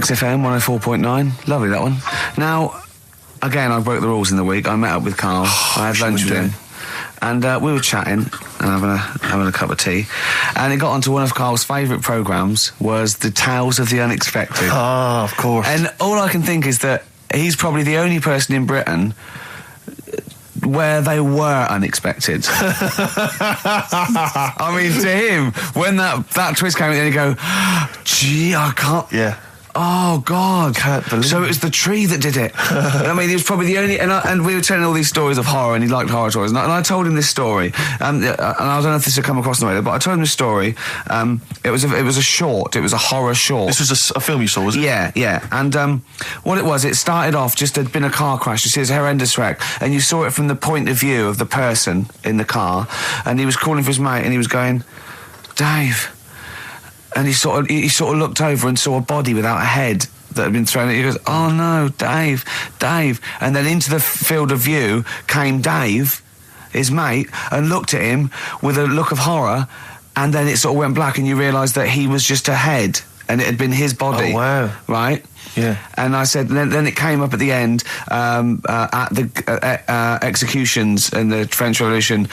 XFM 104.9. Lovely, that one. Now, again, I broke the rules in the week. I met up with Karl. I had lunch with him. And we were chatting and having a cup of tea. And it got onto one of Karl's favourite programmes, was the Tales of the Unexpected. Ah, of course. And all I can think is that he's probably the only person in Britain where they were unexpected. I mean, to him, when that twist came in, you go, gee, I can't... Yeah. Oh, God. Can't believe so it was the tree that did it. I mean, he was probably the only... And we were telling all these stories of horror, and he liked horror stories. And I told him this story. And I don't know if this will come across in the way, but I told him this story. It was a short. It was a horror short. This was a film you saw, was it? Yeah. And what it was, it started off, just there'd been a car crash. You see, it's a horrendous wreck. And you saw it from the point of view of the person in the car. And he was calling for his mate, and he was going, Dave... And he sort of looked over and saw a body without a head that had been thrown at. He goes, oh no, Dave. And then into the field of view came Dave, his mate, and looked at him with a look of horror, and then it sort of went black and you realised that he was just a head and it had been his body. Oh, wow. Right? Yeah. And I said, then it came up at the end, at the executions in the French Revolution,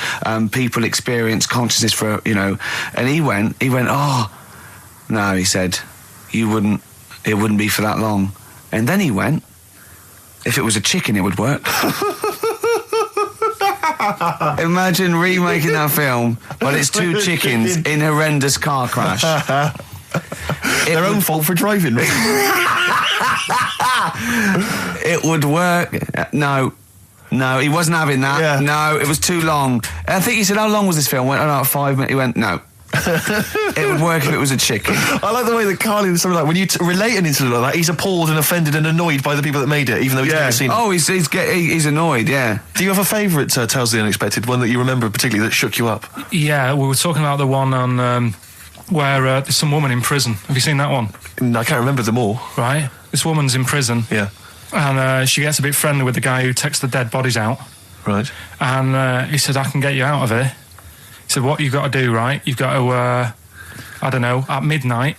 people experience consciousness for, and he went, oh, no, he said, it wouldn't be for that long. And then he went, if it was a chicken, it would work. Imagine remaking that film, but it's two chickens in horrendous car crash. Their own fault for driving. It would work. No, he wasn't having that. Yeah. No, it was too long. I think he said, how long was this film? I went, 5 minutes. He went, no. It would work if it was a chicken. I like the way that Karl is something like, when you relate an incident like that, he's appalled and offended and annoyed by the people that made it, even though he's never seen it. Oh, he's annoyed, yeah. Do you have a favourite Tales of the Unexpected, one that you remember particularly that shook you up? Yeah, we were talking about the one on where there's some woman in prison. Have you seen that one? I can't remember them all. Right. This woman's in prison. Yeah. And she gets a bit friendly with the guy who takes the dead bodies out. Right. And he said, I can get you out of here. He said, what you've got to do, right? You've got to, at midnight...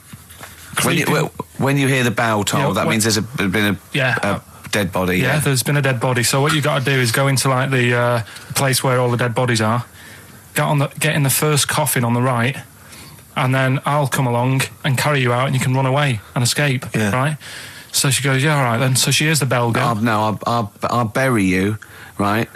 When you hear the bell toll, that means there's been a dead body. Yeah, there's been a dead body. So what you've got to do is go into, like, the place where all the dead bodies are, get in the first coffin on the right, and then I'll come along and carry you out, and you can run away and escape, right? So she goes, yeah, all right, then. So she hears the bell go. I'll bury you, right?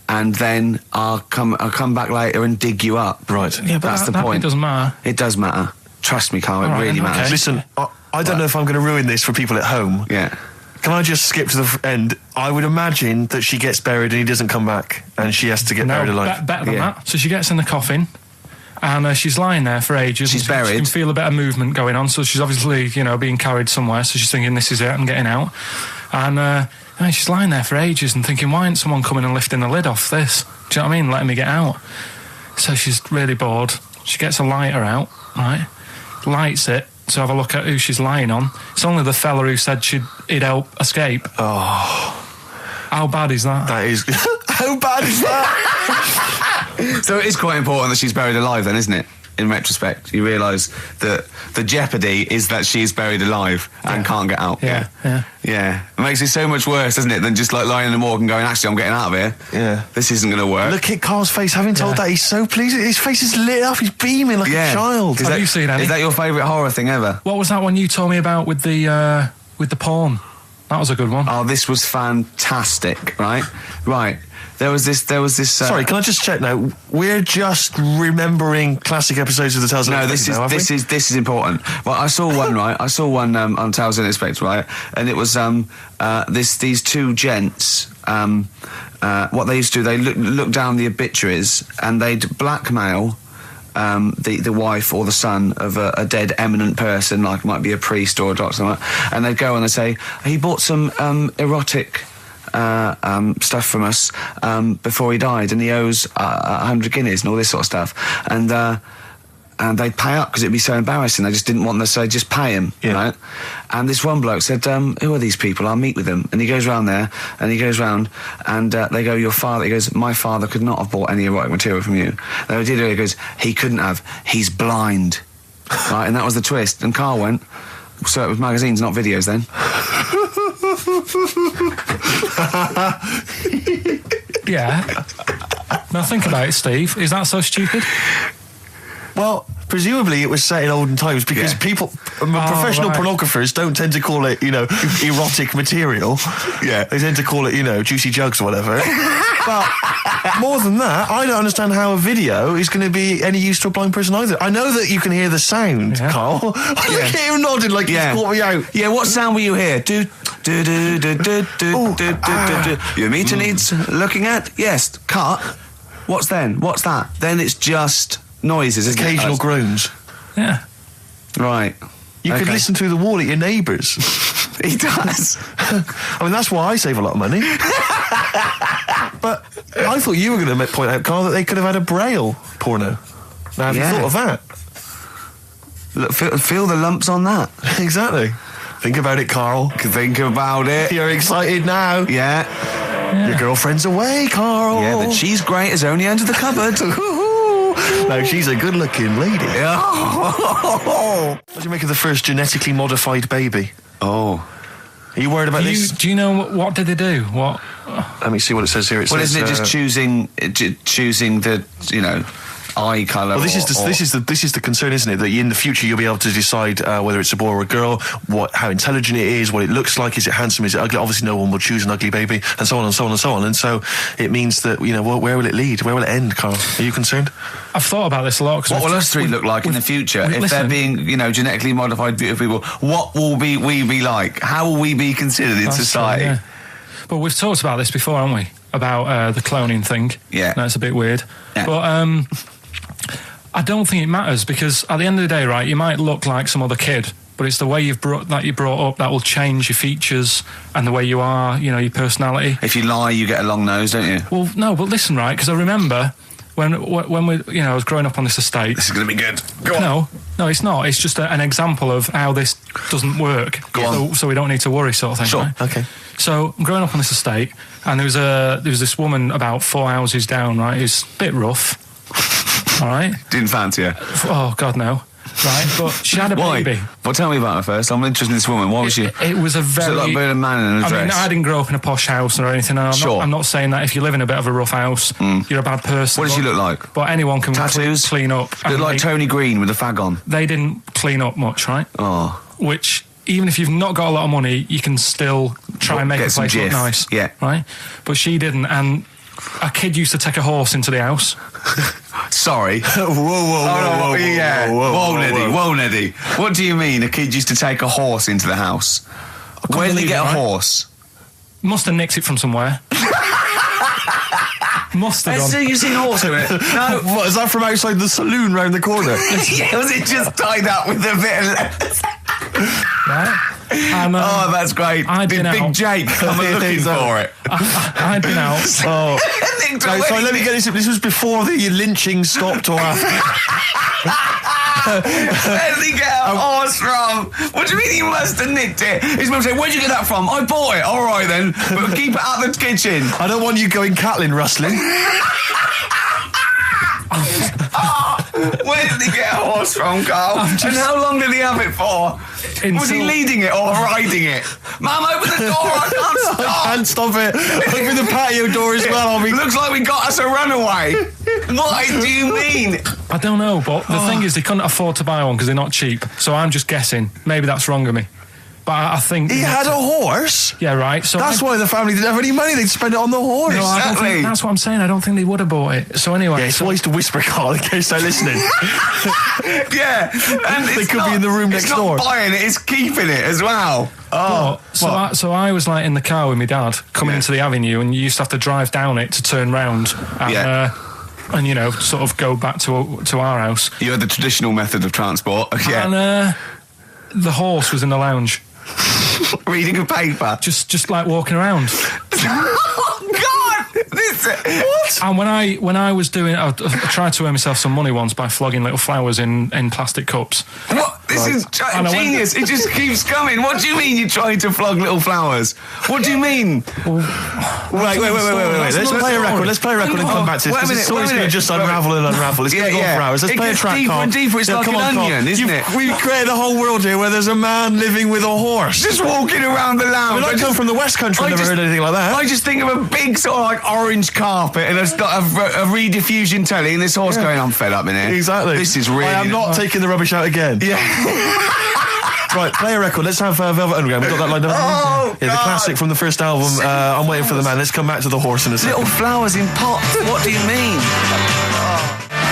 And then I'll come back later and dig you up. Right. Yeah, but that's the point. It doesn't matter. It does matter. Trust me, Karl, it really matters. Okay. Listen, I don't know if I'm going to ruin this for people at home. Yeah. Can I just skip to the end? I would imagine that she gets buried and he doesn't come back, and she has to get buried alive. Better than that. So she gets in the coffin, and she's lying there for ages. She's buried. She can feel a bit of movement going on, so she's obviously, being carried somewhere, so she's thinking, this is it, I'm getting out. And she's lying there for ages and thinking, why isn't someone coming and lifting the lid off this? Do you know what I mean? Letting me get out. So she's really bored. She gets a lighter out, right? Lights it to have a look at who she's lying on. It's only the fella who said he'd help escape. Oh. How bad is that? That is... How bad is that? So it is quite important that she's buried alive then, isn't it? In retrospect, you realise that the jeopardy is that she is buried alive and can't get out. Yeah. It makes it so much worse, doesn't it, than just like lying in the morgue and going, actually, I'm getting out of here. Yeah. This isn't going to work. Look at Karl's face. Having told that, he's so pleased. His face is lit up. He's beaming like a child. Have you seen any? Is that your favourite horror thing ever? What was that one you told me about with the porn? That was a good one. Oh, this was fantastic, right? Right. There was this. Sorry, can I just check now? We're just remembering classic episodes of the Tales of the Unexpected. No, this is important. Well, I saw one, right? I saw one on Tales of the Unexpected, right? And it was these two gents. What they used to do, they look down the obituaries and they'd blackmail the wife or the son of a dead eminent person, like might be a priest or a doctor, something like that, and they'd go and they'd say, he bought some erotic stuff from us before he died, and he owes 100 guineas and all this sort of stuff, and they'd pay up because it'd be so embarrassing. They just didn't want them, so they'd just pay him, right? And this one bloke said, who are these people? I'll meet with them. And he goes round there, and he goes round, and they go, your father, he goes, my father could not have bought any erotic material from you. They did it, he goes, he couldn't have, he's blind. Right, and that was the twist. And Karl went, So it was magazines, not videos, then. Yeah. Now think about it, Steve. Is that so stupid? Well, presumably it was set in olden times because professional pornographers don't tend to call it, erotic material. Yeah. They tend to call it, juicy jugs or whatever. But more than that, I don't understand how a video is going to be any use to a blind person either. I know that you can hear the sound, Carl. Look at him nodding like he's caught me out. Yeah, what sound were you hear? Do. Your meter needs looking at? Yes. Cut. What's then? What's that? Then it's just noises, isn't occasional groans. Yeah. Right. You could listen through the wall at your neighbours. He does. I mean, that's why I save a lot of money. But I thought you were going to point out, Carl, that they could have had a Braille porno. Now, have you thought of that? Look, feel the lumps on that. Exactly. Think about it, Carl. Think about it. You're excited now. Yeah. Your girlfriend's away, Carl. Yeah, but she's great as only under the cupboard. No, she's a good-looking lady. Oh. What do you make of the first genetically modified baby? Oh. Are you worried about this? Do you know what did they do? What? Let me see what it says here. Isn't it just choosing the eye colour? Well, this is the concern, isn't it? That in the future you'll be able to decide whether it's a boy or a girl, how intelligent it is, what it looks like, is it handsome, is it ugly? Obviously, no one will choose an ugly baby, and so on and so on and so on. And so it means that where will it lead? Where will it end, Carl? Are you concerned? I've thought about this a lot. What will us three look like in the future if they're being, genetically modified, beautiful people? What will we be like? How will we be considered in society? True, yeah. But we've talked about this before, haven't we? About the cloning thing. Yeah, that's a bit weird. Yeah. But I don't think it matters because at the end of the day, right, you might look like some other kid, but it's the way you're brought up that will change your features and the way you are, your personality. If you lie, you get a long nose, don't you? Well, no, but listen, right, because I remember when we, I was growing up on this estate. This is going to be good. Go on. No, it's not. It's just an example of how this doesn't work. Go on. So we don't need to worry, sort of thing. Sure. Right? Okay. So I'm growing up on this estate, and there was this woman about 4 houses down, right, who's a bit rough. All right. Didn't fancy her. Oh God, no. Right, but she had a baby. Well, tell me about her first. I'm interested in this woman. Why was she? It was a very. So like a man in a dress. I mean, I didn't grow up in a posh house or anything. And I'm not saying that if you live in a bit of a rough house, you're a bad person. What does she look like? But anyone can tattoos, clean up. Look like Tony Green with a fag on. They didn't clean up much, right? Oh. Which, even if you've not got a lot of money, you can still try and make the place look nice. Yeah. Right. But she didn't, and a kid used to take a horse into the house. Sorry. Whoa, Neddy. What do you mean a kid used to take a horse into the house? Where did he get a horse? Must have nicked it from somewhere. Must have So you've seen a horse in it? No. What, is that from outside the saloon round the corner? Yeah, was it just tied up with a bit of lettuce? Right. And, that's great. Did Big Jake come looking for it? I'd been out. So let me get this. This was before the lynching stopped or after. Where did he get a horse from? What do you mean he must have nicked it? His mum said, "Where'd you get that from?" "I bought it." "All right then, but keep it out of the kitchen." I don't want you going Catlin rustling. Where did he get a horse from, Carl? And how long did he have it for? Was he leading it or riding it? Mum, open the door, I can't stop. I can't stop it. Open the patio door as well. Looks like we got us a runaway. What do you mean? I don't know, but the thing is they couldn't afford to buy one because they're not cheap. So I'm just guessing. Maybe that's wrong of me. But I think... He had a horse? Yeah, right. So that's why the family didn't have any money. They'd spend it on the horse. No, exactly. That's what I'm saying. I don't think they would have bought it. So anyway... Yeah, it's always to whisper, Carl, in case they're listening. Yeah. And they could be in the room next door. It's not buying it, it's keeping it as well. So I was like in the car with my dad coming into the avenue, and you used to have to drive down it to turn round and sort of go back to our house. You had the traditional method of transport. Yeah. And the horse was in the lounge. Reading a paper. Just like walking around. Oh God! What? And when I was doing, I tried to earn myself some money once by flogging little flowers in plastic cups. What? This is And I went- genius. It just keeps coming. What do you mean you're trying to flog little flowers? What do you mean? Wait. Let's play a record. Let's play a record and come back to this. Wait a Because minute, it's always wait a going to minute. just unravel and unravel. It's going to go on for hours. Let's It play a gets track, deeper Carl. and deeper. It's like come an on, Carl. onion, isn't it? We've created a whole world here where there's a man living with a horse. Just walking around the I lounge. mean, I come from the West Country. I've never heard anything like that. I just think of a big sort of like orange carpet and it's got a rediffusion telly and this horse going, I'm fed up in here. Exactly. This is really... I am not taking the rubbish out again. Yeah. Right, play a record. Let's have Velvet Underground. We've got that lined up. Oh, the God. classic from the first album, I'm Waiting for the Man. Let's come back to the horse in a second. Little flowers in pots. What do you mean?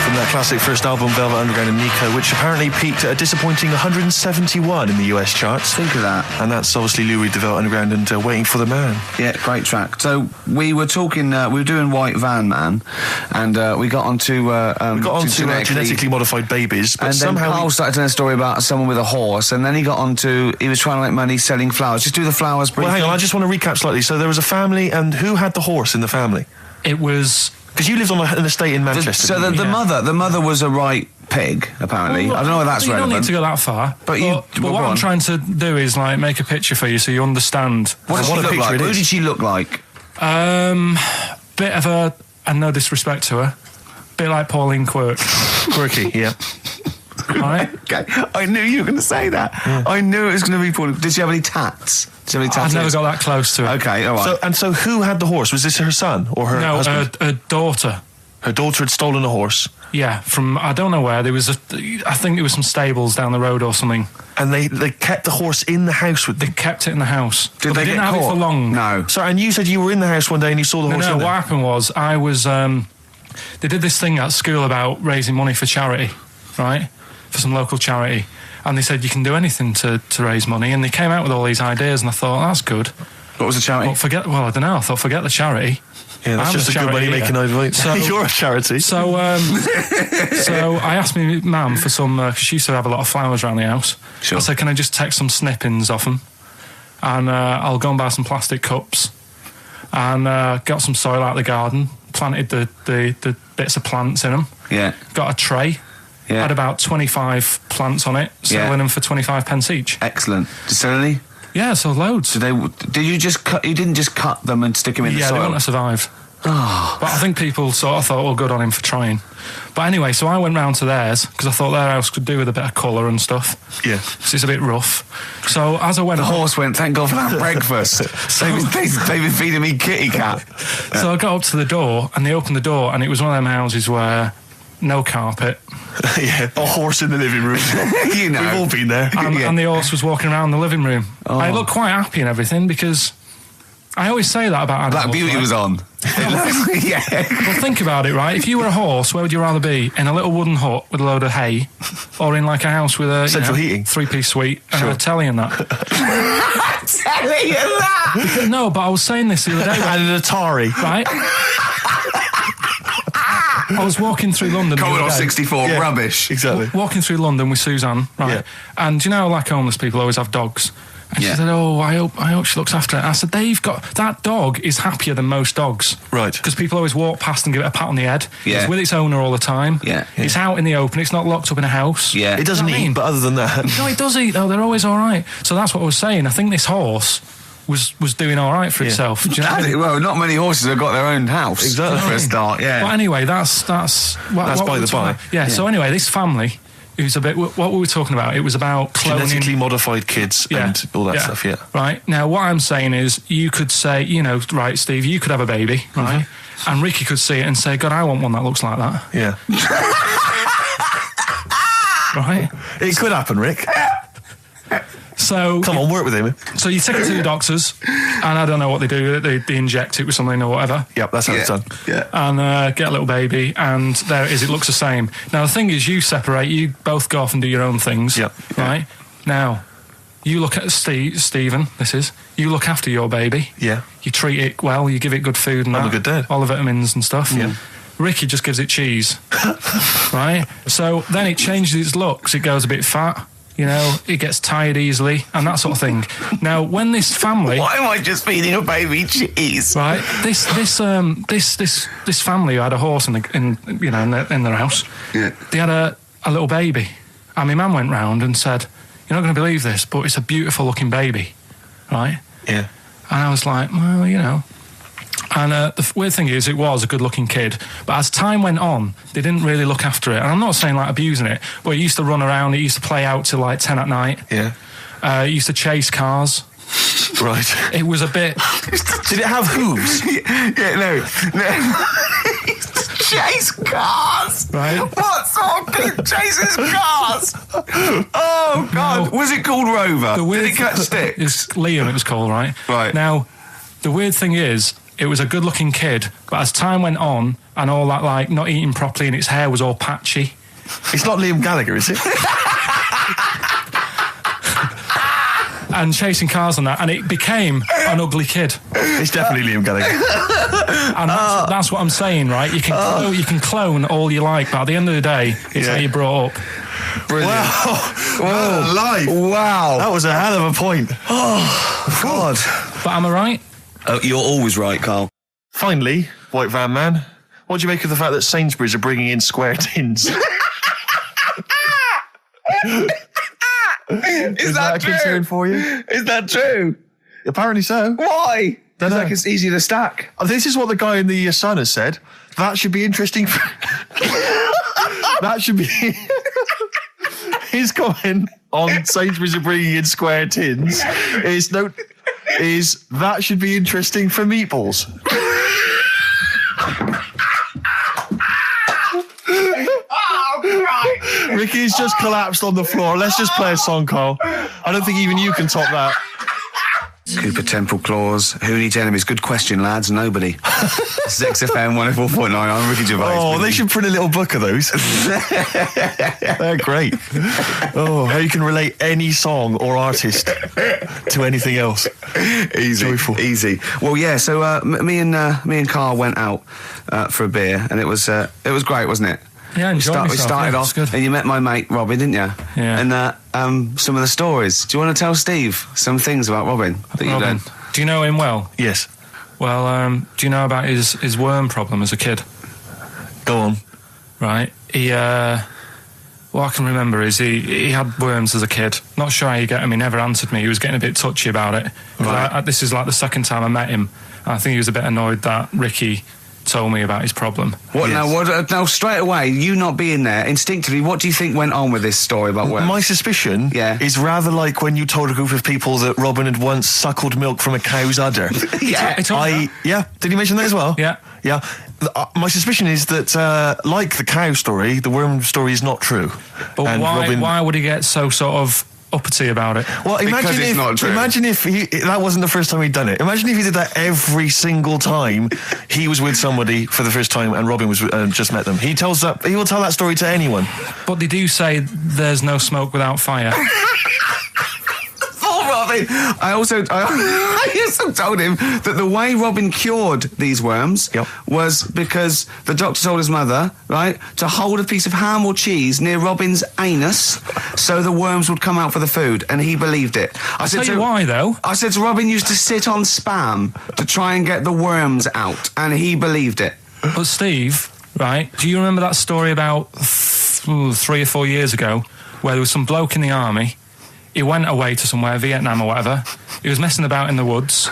From that classic first album, Velvet Underground and Nico, which apparently peaked at a disappointing 171 in the US charts. Think of that. And that's obviously Lou Reed, the Velvet Underground, and Waiting for the Man. Yeah, great track. So we were talking, we were doing White Van Man, and we got onto... We got on to genetically modified babies, but and then somehow... Karl started telling a story about someone with a horse, and then he got onto... He was trying to make money selling flowers. Just do the flowers briefly. Well, hang on, I just want to recap slightly. So there was a family, and who had the horse in the family? It was... Because you lived on an estate in Manchester. So the mother was a right pig, apparently. I don't know whether that's you relevant. don't need to go that far. But what I'm trying to do is like make a picture for you so you understand. What did she look like? it Who is. did she look like? Bit of a, and no disrespect to her, bit like Pauline Quirk. Quirky, yeah. Right? Okay, I knew you were going to say that. Yeah. I knew it was going to be Pauline. Did she have any tats? Did she have any tattoos? I've never got that close to it. Okay, all right. So who had the horse? Was this her son or her husband? No, her daughter. Her daughter had stolen a horse. Yeah, from I don't know where. There was I think there was some stables down the road or something. And they kept the horse in the house with They them. kept it in the house. Did they didn't get have caught? it for long. No. So, and you said you were in the house one day and you saw the horse No, in what there. happened was I was. They did this thing at school about raising money for charity, right? For some local charity. And they said you can do anything to raise money. And they came out with all these ideas, and I thought, that's good. What was the charity? Well, I don't know. I thought, forget the charity. Yeah, that's I'm just the a good charity money making idea. So- You're a charity. So, so I asked my mum for some, because she used to have a lot of flowers around the house. Sure. I said, can I just take some snippings off them? And I'll go and buy some plastic cups. And got some soil out of the garden, planted the bits of plants in them. Yeah. Got a tray. Yeah. Had about 25 plants on it, selling them for 25 pence each. Excellent. Did you sell any? Yeah, so loads. Did you just cut? You didn't just cut them and stick them in the Yeah, soil. they wouldn't have survived. But I think people sort of thought, oh, good on him for trying. But anyway, so I went round to theirs because I thought their house could do with a bit of colour and stuff. Yeah. So it's a bit rough. So as I went The horse went, thank God for that breakfast. They've been feeding me kitty cat. So I got up to the door and they opened the door and it was one of them houses where no carpet. Yeah, a horse in the living room. You know. We've all been there. And the horse was walking around the living room. Oh. I looked quite happy and everything because I always say that about animals. Black Beauty right? was on. Yeah. Well, think about it, right? If you were a horse, where would you rather be? In a little wooden hut with a load of hay, or in like a house with a Central heating. 3-piece suite and a telly and that? Telling you that. No, but I was saying this the other day, And an Atari. right? I was walking through London. the Commodore other day. 64, Yeah. rubbish. Exactly. Walking through London with Suzanne, right? Yeah. And you know, like homeless people always have dogs. And Yeah. she said, "Oh, I hope she looks after it." I said, "They've got that dog is happier than most dogs, Right. Because people always walk past and give it a pat on the head. Yeah. It's with its owner all the time. Yeah. It's out in the open. It's not locked up in a house. Yeah. It doesn't You know what I eat, mean? but other than that... No, it does eat though. They're always all right. So that's what I was saying. I think this horse was doing all right for itself. Do you know what I mean? Well, not many horses have got their own house. Exactly. For a start, yeah. Well, anyway, that's what by we were the talking by. about. Yeah. So anyway, this family. It was a bit. What were we talking about? It was about cloning. Genetically modified kids and all that stuff, yeah. Right. Now, what I'm saying is, you could say, right, Steve, you could have a baby, right? And Ricky could see it and say, God, I want one that looks like that. Yeah. Right? It could happen, Rick. So Come on, work with him. So you take it to the doctors, and I don't know what they do. They inject it with something or whatever. Yep, that's how it's done. Yeah. And get a little baby, and there it is. It looks the same. Now, the thing is, you separate. You both go off and do your own things. Yep. Right? Now, you look at Stephen, you look after your baby. Yeah. You treat it well, you give it good food and I'm a that, good dad. all the vitamins and stuff. Yeah. Ricky just gives it cheese. Right? So then it changes its looks. It goes a bit fat. It gets tired easily and that sort of thing. Now, when this family... Why am I just feeding a baby cheese? Right, this family who had a horse in their house. Yeah. They had a little baby, And my man went round and said, "You're not going to believe this, but it's a beautiful looking baby," right? Yeah. And I was like, well, you know. And the weird thing is, it was a good-looking kid. But as time went on, they didn't really look after it. And I'm not saying, like, abusing it, but it used to run around. It used to play out till, like, 10 at night. Yeah. It used to chase cars. Right. It was a bit... Did it have hooves? Yeah, no. Chase cars. Right. What sort of kid chases cars? Oh God! No. Was it called Rover? Did it catch sticks? It's Liam, it was called, right? Right. Now, the weird thing is, it was a good-looking kid, but as time went on, and all that, like, not eating properly, and its hair was all patchy. It's not Liam Gallagher, is it? And chasing cars and that, and it became an ugly kid. It's definitely Liam Gallagher. And that's what I'm saying, right? You can clone all you like, but at the end of the day, it's how you brought up. Brilliant. Wow. Live. Wow. That was a hell of a point. Oh God. But am I right? Oh, you're always right, Carl. Finally, White Van Man, what do you make of the fact that Sainsbury's are bringing in square tins? Is that a true? concern for you? Is that true? Apparently so. Why? Because Dunno. like it's easy to stack. This is what the guy in the Sun has said. That should be interesting. That should be his comment on Sainsbury's are bringing in square tins. Is that should be interesting for meatballs. Ricky's just collapsed on the floor. Let's just play a song, Karl. I don't think even you can top that. Cooper Temple Claws. Who needs enemies? Good question, lads. Nobody. This is XFM 104.9. I'm Ricky Gervais. Oh, they should print a little book of those. They're great. Oh, how you can relate any song or artist to anything else. Easy. Joyful. Easy. Well, yeah, so me and Karl went out for a beer, and it was great, wasn't it? Yeah, I enjoyed We myself. started Yeah, off, it's good. and you met my mate Robin, didn't you? Yeah. And some of the stories. Do you want to tell Steve some things about Robin that you've Robin, done? do you know him well? Yes. Well, do you know about his worm problem as a kid? Go on. Right. What I can remember is he had worms as a kid. Not sure how you get them. He never answered me. He was getting a bit touchy about it. Right. This is like the second time I met him. I think he was a bit annoyed that Ricky told me about his problem. What Yes. now? Straight away, you not being there, instinctively, what do you think went on with this story about worms? My suspicion is rather like when you told a group of people that Robin had once suckled milk from a cow's udder. Yeah. Did he mention that as well? Yeah. Yeah. My suspicion is that, like the cow story, the worm story is not true. But And why would he get so sort of uppity about it? Well, Because it's not true. Imagine if that wasn't the first time he'd done it. Imagine if he did that every single time he was with somebody for the first time and Robin was just met them. He will tell that story to anyone. But they do say there's no smoke without fire. Oh, Robin! I also told him that the way Robin cured these worms was because the doctor told his mother, right, to hold a piece of ham or cheese near Robin's anus so the worms would come out for the food, and he believed it. I'll tell you why, though. I said to Robin used to sit on spam to try and get the worms out, and he believed it. But Steve, right, do you remember that story about 3 or 4 years ago where there was some bloke in the army? He went away to somewhere, Vietnam or whatever. He was messing about in the woods.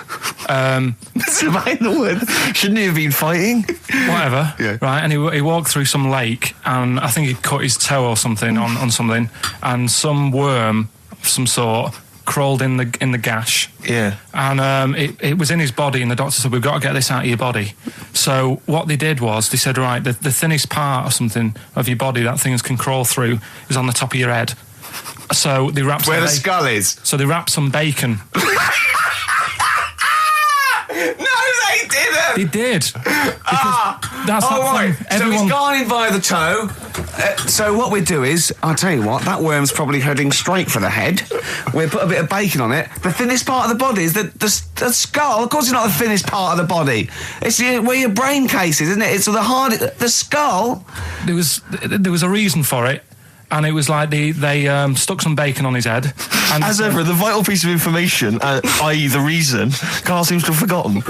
Messing about in the woods? Shouldn't he have been fighting? Whatever. Yeah. Right, and he walked through some lake, and I think he cut his toe or something on something, and some worm of some sort crawled in the gash. Yeah. And it was in his body, and the doctor said, we've got to get this out of your body. So what they did was, they said, right, the thinnest part or something of your body that things can crawl through is on the top of your head. So they wrapped Where the skull is. So they wrapped some bacon. No, they didn't! They did. That's all that right. thing. So he's gone in via the toe. So what we do is, I'll tell you what, that worm's probably heading straight for the head. We'll put a bit of bacon on it. The thinnest part of the body is the skull. Of course it's not the thinnest part of the body. It's where your brain case is, isn't it? It's the skull. There was a reason for it. And it was like they stuck some bacon on his head. And As ever, the vital piece of information, i.e. the reason, Karl seems to have forgotten.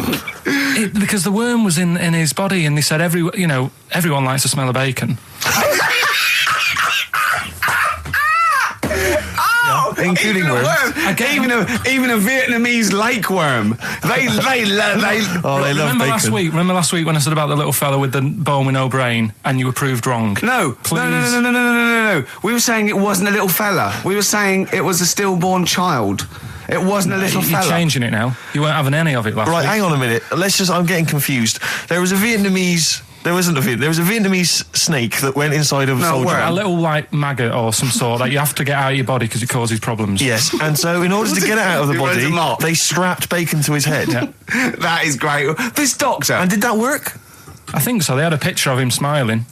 Because the worm was in his body, and they said everyone likes the smell of bacon. including worms. Even a Vietnamese lake worm. They Oh, they love bacon. Remember last week when I said about the little fella with the bone with no brain, and you were proved wrong? No. We were saying it wasn't a little fella. We were saying it was a stillborn child. It wasn't a little fella. You're changing it now. You weren't having any of it last week. Right, hang on a minute. I'm getting confused. There was a Vietnamese snake that went inside of a soldier. A little, like, maggot or some sort that you have to get out of your body because it causes problems. Yes, and so in order to get it out of the body, they strapped bacon to his head. Yeah. That is great. This doctor. And did that work? I think so. They had a picture of him smiling.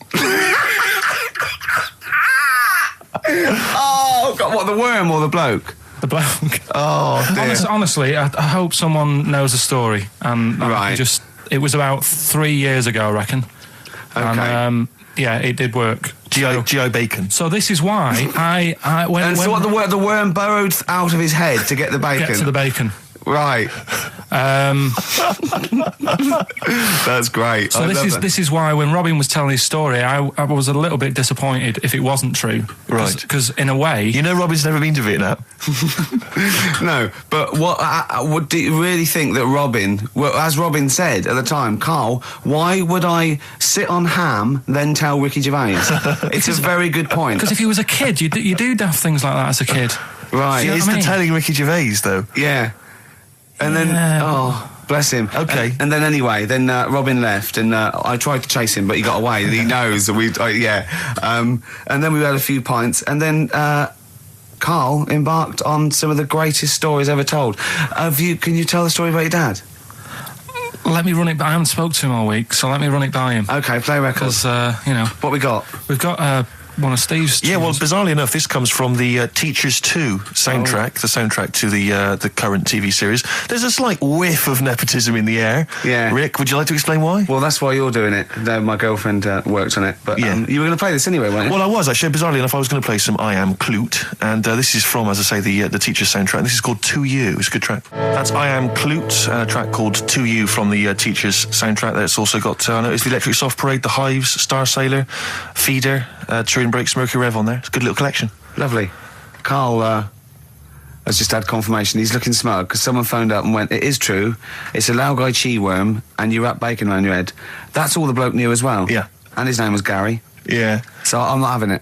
Oh, God, what, the worm or the bloke? The bloke. Oh, dear. Honestly, I hope someone knows the story. Right. It was about 3 years ago, I reckon. Okay. And, yeah, it did work. G.I. Bacon. So this is why the worm burrowed out of his head to get the bacon? Get to the bacon. Right. That's great. So this is why when Robin was telling his story, I was a little bit disappointed if it wasn't true. Right. Because in a way... You know Robin's never been to Vietnam. No, but what do you really think that Robin... Well, as Robin said at the time, Karl, why would I sit on ham, then tell Ricky Gervais? It's a very good point. Because if he was a kid, you do daft things like that as a kid. Right. It's the telling Ricky Gervais, though. Yeah. And then, bless him. Okay. And then anyway, Robin left, and I tried to chase him, but he got away. He knows that and then we had a few pints, and then Karl embarked on some of the greatest stories ever told. Can you tell the story about your dad? Let me run it by. I haven't spoke to him all week, so let me run it by him. Okay, play records. Because, What we got? We've got one of Steve's... Yeah, well, bizarrely enough, this comes from the Teachers 2 soundtrack, the soundtrack to the current TV series. There's a slight whiff of nepotism in the air. Yeah. Rick, would you like to explain why? Well, that's why you're doing it. My girlfriend worked on it. But Yeah. you were going to play this anyway, weren't you? Well, I was, actually. Bizarrely enough, I was going to play some I Am Clute, and this is from, as I say, the Teachers soundtrack. This is called To You. It's a good track. That's I Am Clute, a track called To You from the Teachers soundtrack. That's also got, I noticed, the Electric Soft Parade, The Hives, Star Sailor, Feeder, Turin Breaks, Mercury Rev on there. It's a good little collection. Lovely. Karl has just had confirmation. He's looking smug because someone phoned up and went, it is true, it's a Laogai chi worm and you wrap bacon around your head. That's all the bloke knew as well. Yeah. And his name was Gary. Yeah. So I'm not having it.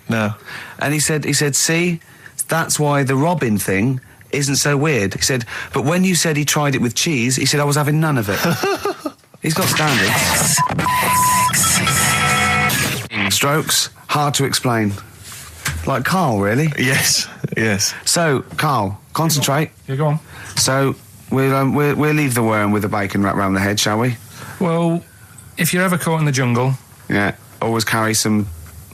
No. And he said, see, that's why the Robin thing isn't so weird. He said, but when you said he tried it with cheese, he said I was having none of it. He's got standards. Strokes, hard to explain. Like Karl, really? Yes. So, Karl, concentrate. Yeah, go on. So, we'll leave the worm with the bacon wrapped around the head, shall we? Well, if you're ever caught in the jungle... Yeah, always carry some...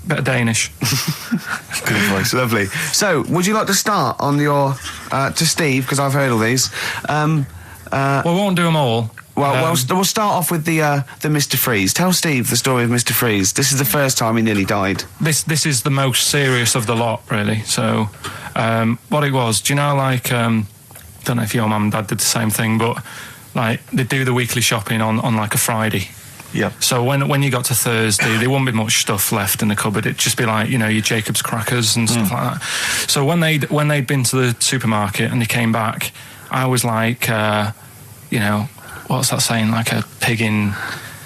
Bit of Danish. Good advice. Lovely. So, would you like to start on your... to Steve, because I've heard all these. We won't do them all. Well, we'll start off with the Mr. Freeze. Tell Steve the story of Mr. Freeze. This is the first time he nearly died. This is the most serious of the lot, really. So, what it was, do you know, like, don't know if your mum and dad did the same thing, but, like, they do the weekly shopping on like, a Friday. Yeah. So when you got to Thursday, there wouldn't be much stuff left in the cupboard. It'd just be like, your Jacob's crackers and stuff like that. So when they'd been to the supermarket and they came back, I was like, what's that saying? Like a pig in...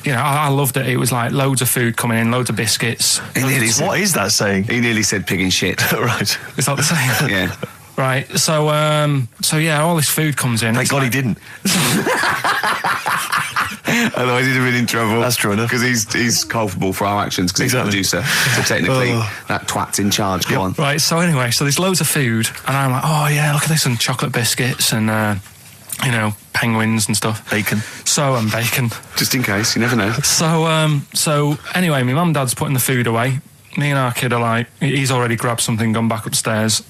I loved it. It was like loads of food coming in, loads of biscuits. What is that saying? He nearly said pig in shit. Right. Is that the saying? Yeah. Right. So all this food comes in. Thank God he didn't. Otherwise he'd have been in trouble. That's true enough. Because he's culpable for our actions because he's the producer. So technically, that twat's in charge. Go on. Right, so anyway, there's loads of food, and I'm like, oh yeah, look at this, and chocolate biscuits, and, penguins and stuff. Bacon. And bacon. Just in case, you never know. So anyway, my mum and dad's putting the food away. Me and our kid are like, he's already grabbed something, gone back upstairs.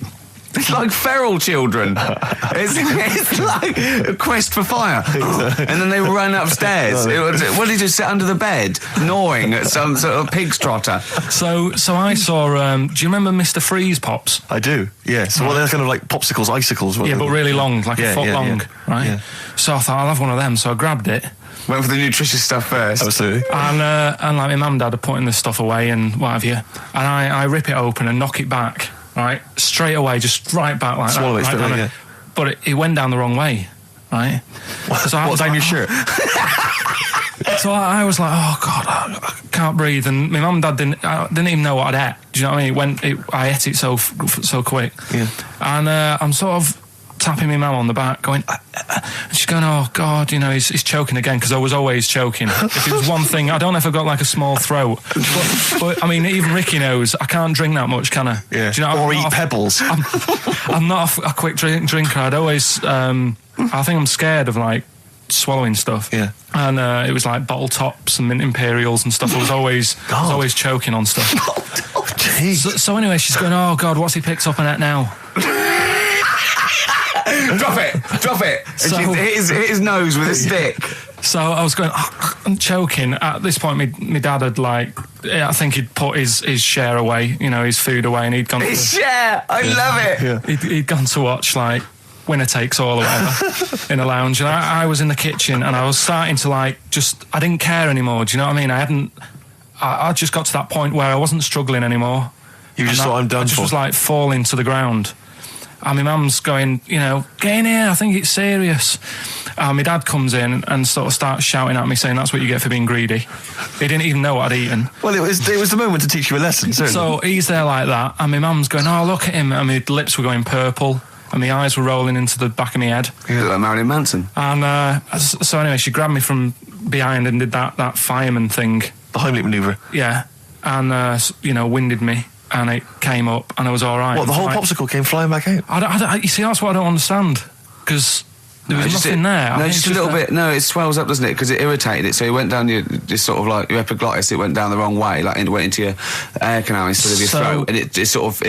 It's like feral children. It's like a quest for fire. And then they run upstairs. What did he just sit under the bed, gnawing at some sort of pig's trotter? So I saw, do you remember Mr. Freeze Pops? I do, yeah. So they're kind of like popsicles, icicles. Yeah, but really long, like a foot long, right? Yeah. So I thought, I'll have one of them. So I grabbed it. Went for the nutritious stuff first. Absolutely. And like my mum and dad are putting this stuff away and what have you. And I rip it open and knock it back. right, straight away, just right back like Swallow that. it straight down away, it. But it went down the wrrong way, right? So What's down your shirt? So I was like, oh God, I can't breathe. And my mum and dad didn't even know what I'd ate. Do you know what I mean? I ate it so quick. Yeah. And I'm sort of tapping my mum on the back, going, and she's going, oh God, you know, he's choking again, because I was always choking. If it was one thing, I don't know if I've got like a small throat, but I mean, even Ricky knows I can't drink that much, can I? Yeah. Do you know, or eat pebbles. I'm not a quick drinker. I'd always, I think I'm scared of like swallowing stuff. Yeah. And it was like bottle tops and mint imperials and stuff. I was always choking on stuff. Oh, jeez. So anyway, she's going, oh God, what's he picked up on it now? Drop it. So- And she hit his nose with a stick. So I was going, I'm choking. At this point, my dad had I think he'd put his share away, you know, his food away, and he'd gone. His share. I love it. He'd gone to watch like Winner Takes All or whatever in a lounge, and I was in the kitchen, and I was starting to I didn't care anymore. Do you know what I mean? I just got to that point where I wasn't struggling anymore. You just thought, I'm done I just for. was like falling to the ground. And my mum's going, you know, get in here, I think it's serious. And my dad comes in and sort of starts shouting at me, saying that's what you get for being greedy. He didn't even know what I'd eaten. Well, it was the moment to teach you a lesson, certainly. So he's there like that, and my mum's going, oh, look at him. And my lips were going purple, and my eyes were rolling into the back of my head. You look like Marilyn Manson. And so anyway, she grabbed me from behind and did that fireman thing. The Heimlich manoeuvre. Yeah. And, you know, winded me. And it came up, and I was all right. What, the whole popsicle came flying back out? You see, that's what I don't understand. Because there was nothing there. No, just a little bit. No, it swells up, doesn't it? Because it irritated it. So it went down your sort of like your epiglottis. It went down the wrong way. Like it went into your air canal instead of your throat, and it sort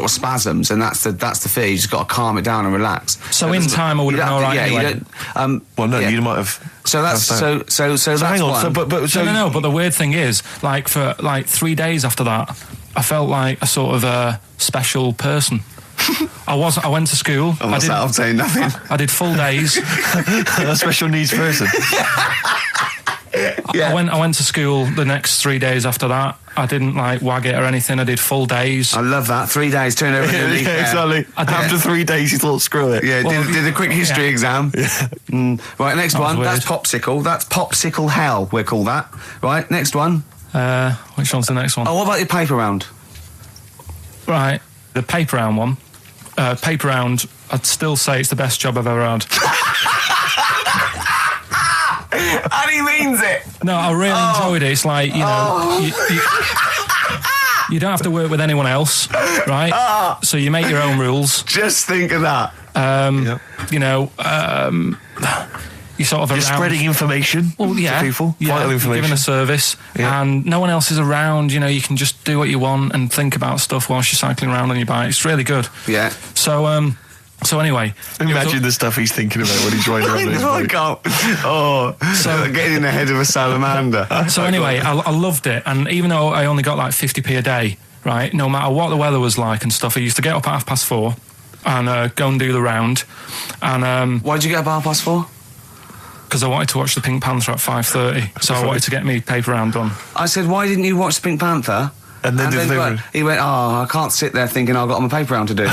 of spasms, and that's the fear. You just got to calm it down and relax. So in time, I would have been all right. Yeah, anyway. you don't. Well, no, you might have. So that's so that's hang on. one. So, but No. But the weird thing is, like for 3 days after that, I felt like a sort of a special person. I went to school. I'm saying nothing. I did full days. a special needs person. Yeah. I went to school the next 3 days after that. I didn't wag it or anything. I did full days. I love that. 3 days, turn over a new leaf. Exactly. After 3 days, you thought, screw it. Yeah, did a quick history exam. Yeah. Right, next That was one. weird. That's popsicle. That's popsicle hell, we'll call that. Right, next one. Which one's the next one? Oh, what about your paper round? Right, the paper round one. Paper round, I'd still say it's the best job I've ever had. And he means it. No, I really enjoyed it. It's like, you know, you don't have to work with anyone else, right? So you make your own rules. Just think of that. You know, you sort of You're around. spreading information Well, yeah, to people, yeah, vital you're information. giving a service, and no one else is around. You know, you can just do what you want and think about stuff whilst you're cycling around on your bike. It's really good. Yeah. So anyway, Imagine the stuff he's thinking about when he's riding around his I bike. can't. Oh, so getting in the head of a salamander. So anyway, I loved it, and even though I only got 50p a day, right, no matter what the weather was like and stuff, I used to get up at 4:30 and go and do the round. And Why'd you get up at 4:30? because I wanted to watch the Pink Panther at 5:30, so I wanted to get me paper round done. I said, why didn't you watch Pink Panther? And then He went, I can't sit there thinking I've got my paper round to do.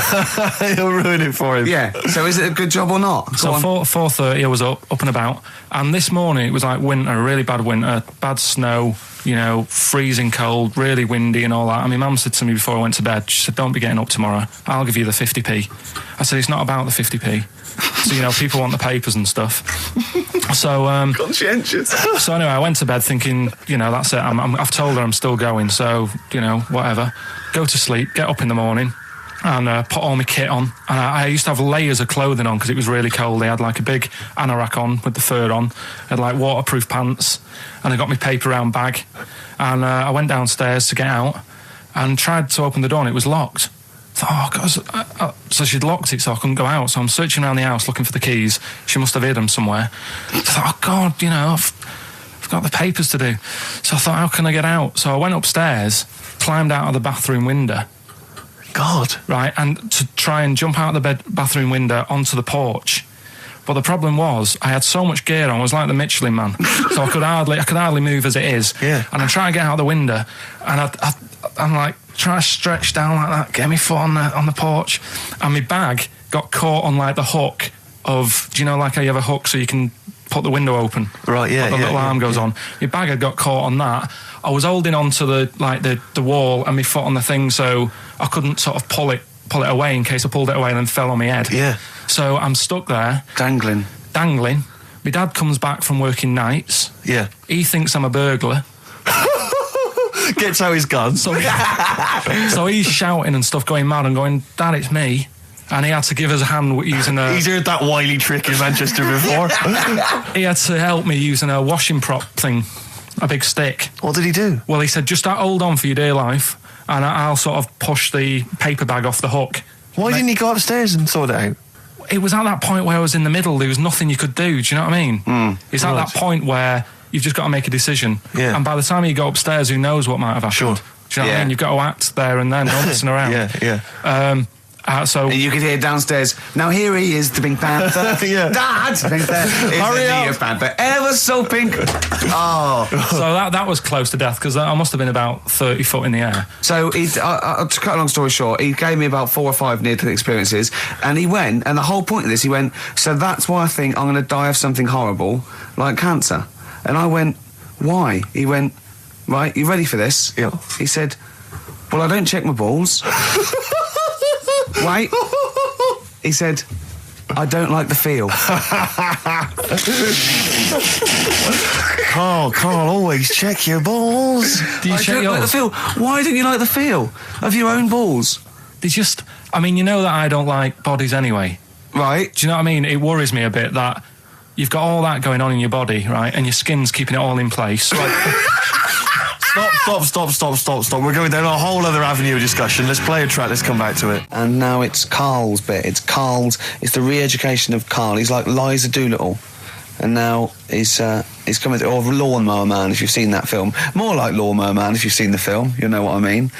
He'll ruin it for him. Yeah. So is it a good job or not? So 4:30, I was up and about, and this morning it was like winter, really bad winter, bad snow, you know, freezing cold, really windy and all that. And my mum said to me before I went to bed, she said, don't be getting up tomorrow, I'll give you the 50p. I said, it's not about the 50p. So, you know, people want the papers and stuff. So, Conscientious. so anyway, I went to bed thinking, you know, that's it. I've told her I'm still going, so, you know, whatever. Go to sleep, get up in the morning, and put all my kit on. And I used to have layers of clothing on because it was really cold. I had a big anorak on with the fur on. I had waterproof pants, and I got my paper round bag. And I went downstairs to get out and tried to open the door, and it was locked. I thought, oh, God. So she'd locked it so I couldn't go out. So I'm searching around the house looking for the keys. She must have hid them somewhere. I thought, oh, God, you know, I've got the papers to do. So I thought, how can I get out? So I went upstairs, climbed out of the bathroom window. God. Right, and to try and jump out of the bathroom window onto the porch. But the problem was, I had so much gear on, I was like the Michelin Man. So I could hardly move as it is. Yeah. And I try and get out the window, and I'm try to stretch down like that, get my foot on the porch, and my bag got caught on like the hook of, do you know like how you have a hook so you can put the window open? Right, yeah. The little arm goes on. My bag had got caught on that. I was holding onto the wall and my foot on the thing, so I couldn't sort of pull it away in case I pulled it away and then fell on my head. Yeah. So I'm stuck there. Dangling. My dad comes back from working nights. Yeah. He thinks I'm a burglar. Gets out his gun. So he's shouting and stuff, going mad and going, Dad, it's me. And he had to give us a hand using a... He's heard that wily trick in Manchester before. He had to help me using a washing prop thing, a big stick. What did he do? Well, he said, just hold on for your dear life and I'll sort of push the paper bag off the hook. Why didn't he go upstairs and sort it out? It was at that point where I was in the middle. There was nothing you could do. Do you know what I mean? It's at that point where you've just got to make a decision. Yeah. And by the time you go upstairs, who knows what might have happened? Sure. Do you know what I mean? You've got to act there and then, don't messing around. Yeah. So And you could hear downstairs, now here he is, the Pink Panther. Yeah. Dad! Hurry up. Pink Panther. Ever so pink. Oh. so that was close to death because I must have been about 30 foot in the air. So, to cut a long story short, he gave me about 4 or 5 near-death experiences, and he went, and the whole point of this, he went, so that's why I think I'm going to die of something horrible, like cancer. And I went, why? He went, right, you ready for this? Yeah. He said, well, I don't check my balls. Wait. He said, I don't like the feel. Carl, always check your balls. Do you I check don't like the yours? feel. Why don't you like the feel of your own balls? They just... I mean, you know that I don't like bodies anyway. Right. Do you know what I mean? It worries me a bit that you've got all that going on in your body, right? And your skin's keeping it all in place. Stop. We're going down a whole other avenue of discussion. Let's play a track, let's come back to it. And now it's Karl's bit. It's the re-education of Karl. He's like Liza Doolittle. And now he's coming to, or Lawnmower Man, if you've seen that film. More like Lawnmower Man, if you've seen the film. You know what I mean.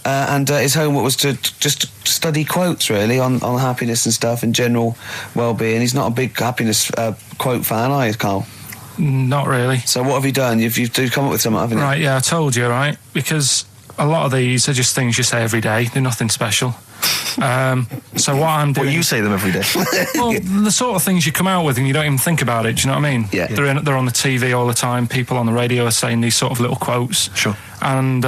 And his homework was to just study quotes, really, on happiness and stuff and general well-being. He's not a big happiness quote fan, are you, Karl? Not really. So what have you done? You've come up with something, haven't you? Right, yeah, I told you, right? Because a lot of these are just things you say every day. They're nothing special. So what I'm doing... Well, you say them every day. Well, the sort of things you come out with and you don't even think about it, do you know what I mean? Yeah. They're on the TV all the time. People on the radio are saying these sort of little quotes. Sure. And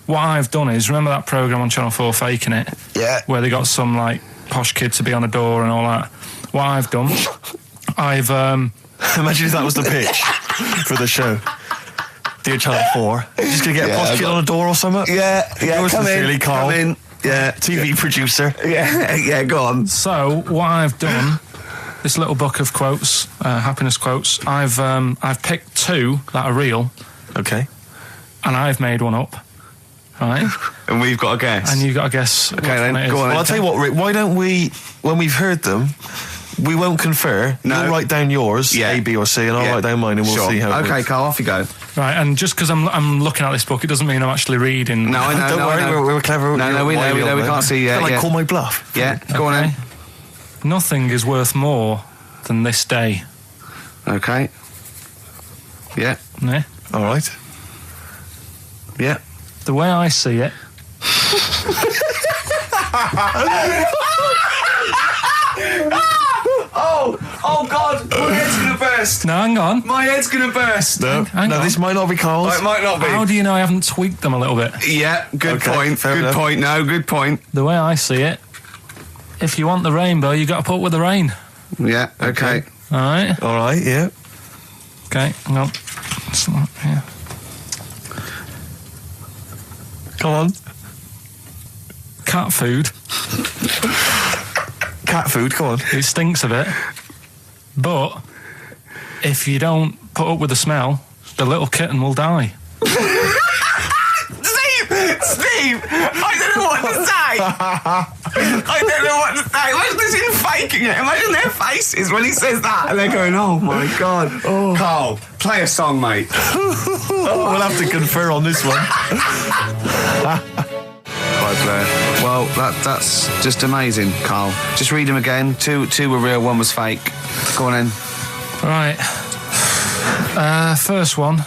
what I've done is, remember that programme on Channel 4, Faking It? Yeah. Where they got some, like, posh kid to be on a door and all that. What I've done, I've... Imagine if that was the pitch for the show. Dear Channel 4, you're just going to get a posh kid on a door or something? Yeah, Yours come sincerely, in, Karl. come in. Yeah. TV producer. Yeah, go on. So, what I've done, this little book of quotes, happiness quotes, I've picked 2 that are real. Okay. And I've made one up. Right? And we've got a guess. And you've got to guess. Okay, then, it is. go on. Well, I'll tell you what, Rick, why don't we, when we've heard them, we won't confer. No. You'll write down yours, Yeah. A, B or C, and I'll Yeah. write down mine and we'll Sure. see how it Okay, works. Karl, off you go. Right, and just because I'm looking at this book, it doesn't mean I'm actually reading. No, I know. Don't no, worry, I know. we're clever. No, we know, we can't see yet. Like, Yeah. call my bluff. Yeah, go on then. Nothing is worth more than this day. Okay. Yeah, Yeah? All right. yeah. The way I see it, Oh God, my head's gonna burst. no, hang on. My head's gonna burst. No, Hang on. this might not be Carl's. It might not be. How do you know I haven't tweaked them a little bit? Yeah, good Okay, point. fair Good enough. point. No, good point. The way I see it, if you want the rainbow, you got to put up with the rain. Yeah, okay. All right? All right, yeah. Okay, hang on. It's not- yeah. Come on. Cat food, Cat food, come on. it stinks a bit. But if you don't put up with the smell, the little kitten will die. Steve, I don't know what to say. I don't know what to say. Imagine this in faking it. Imagine their faces when he says that, and they're going, "Oh my God." Oh. Karl, play a song, mate. We'll have to confer on this one. Right, Blair. Well, that's just amazing, Karl. Just read them again. Two were real, one was fake. Go on in. Right. First one.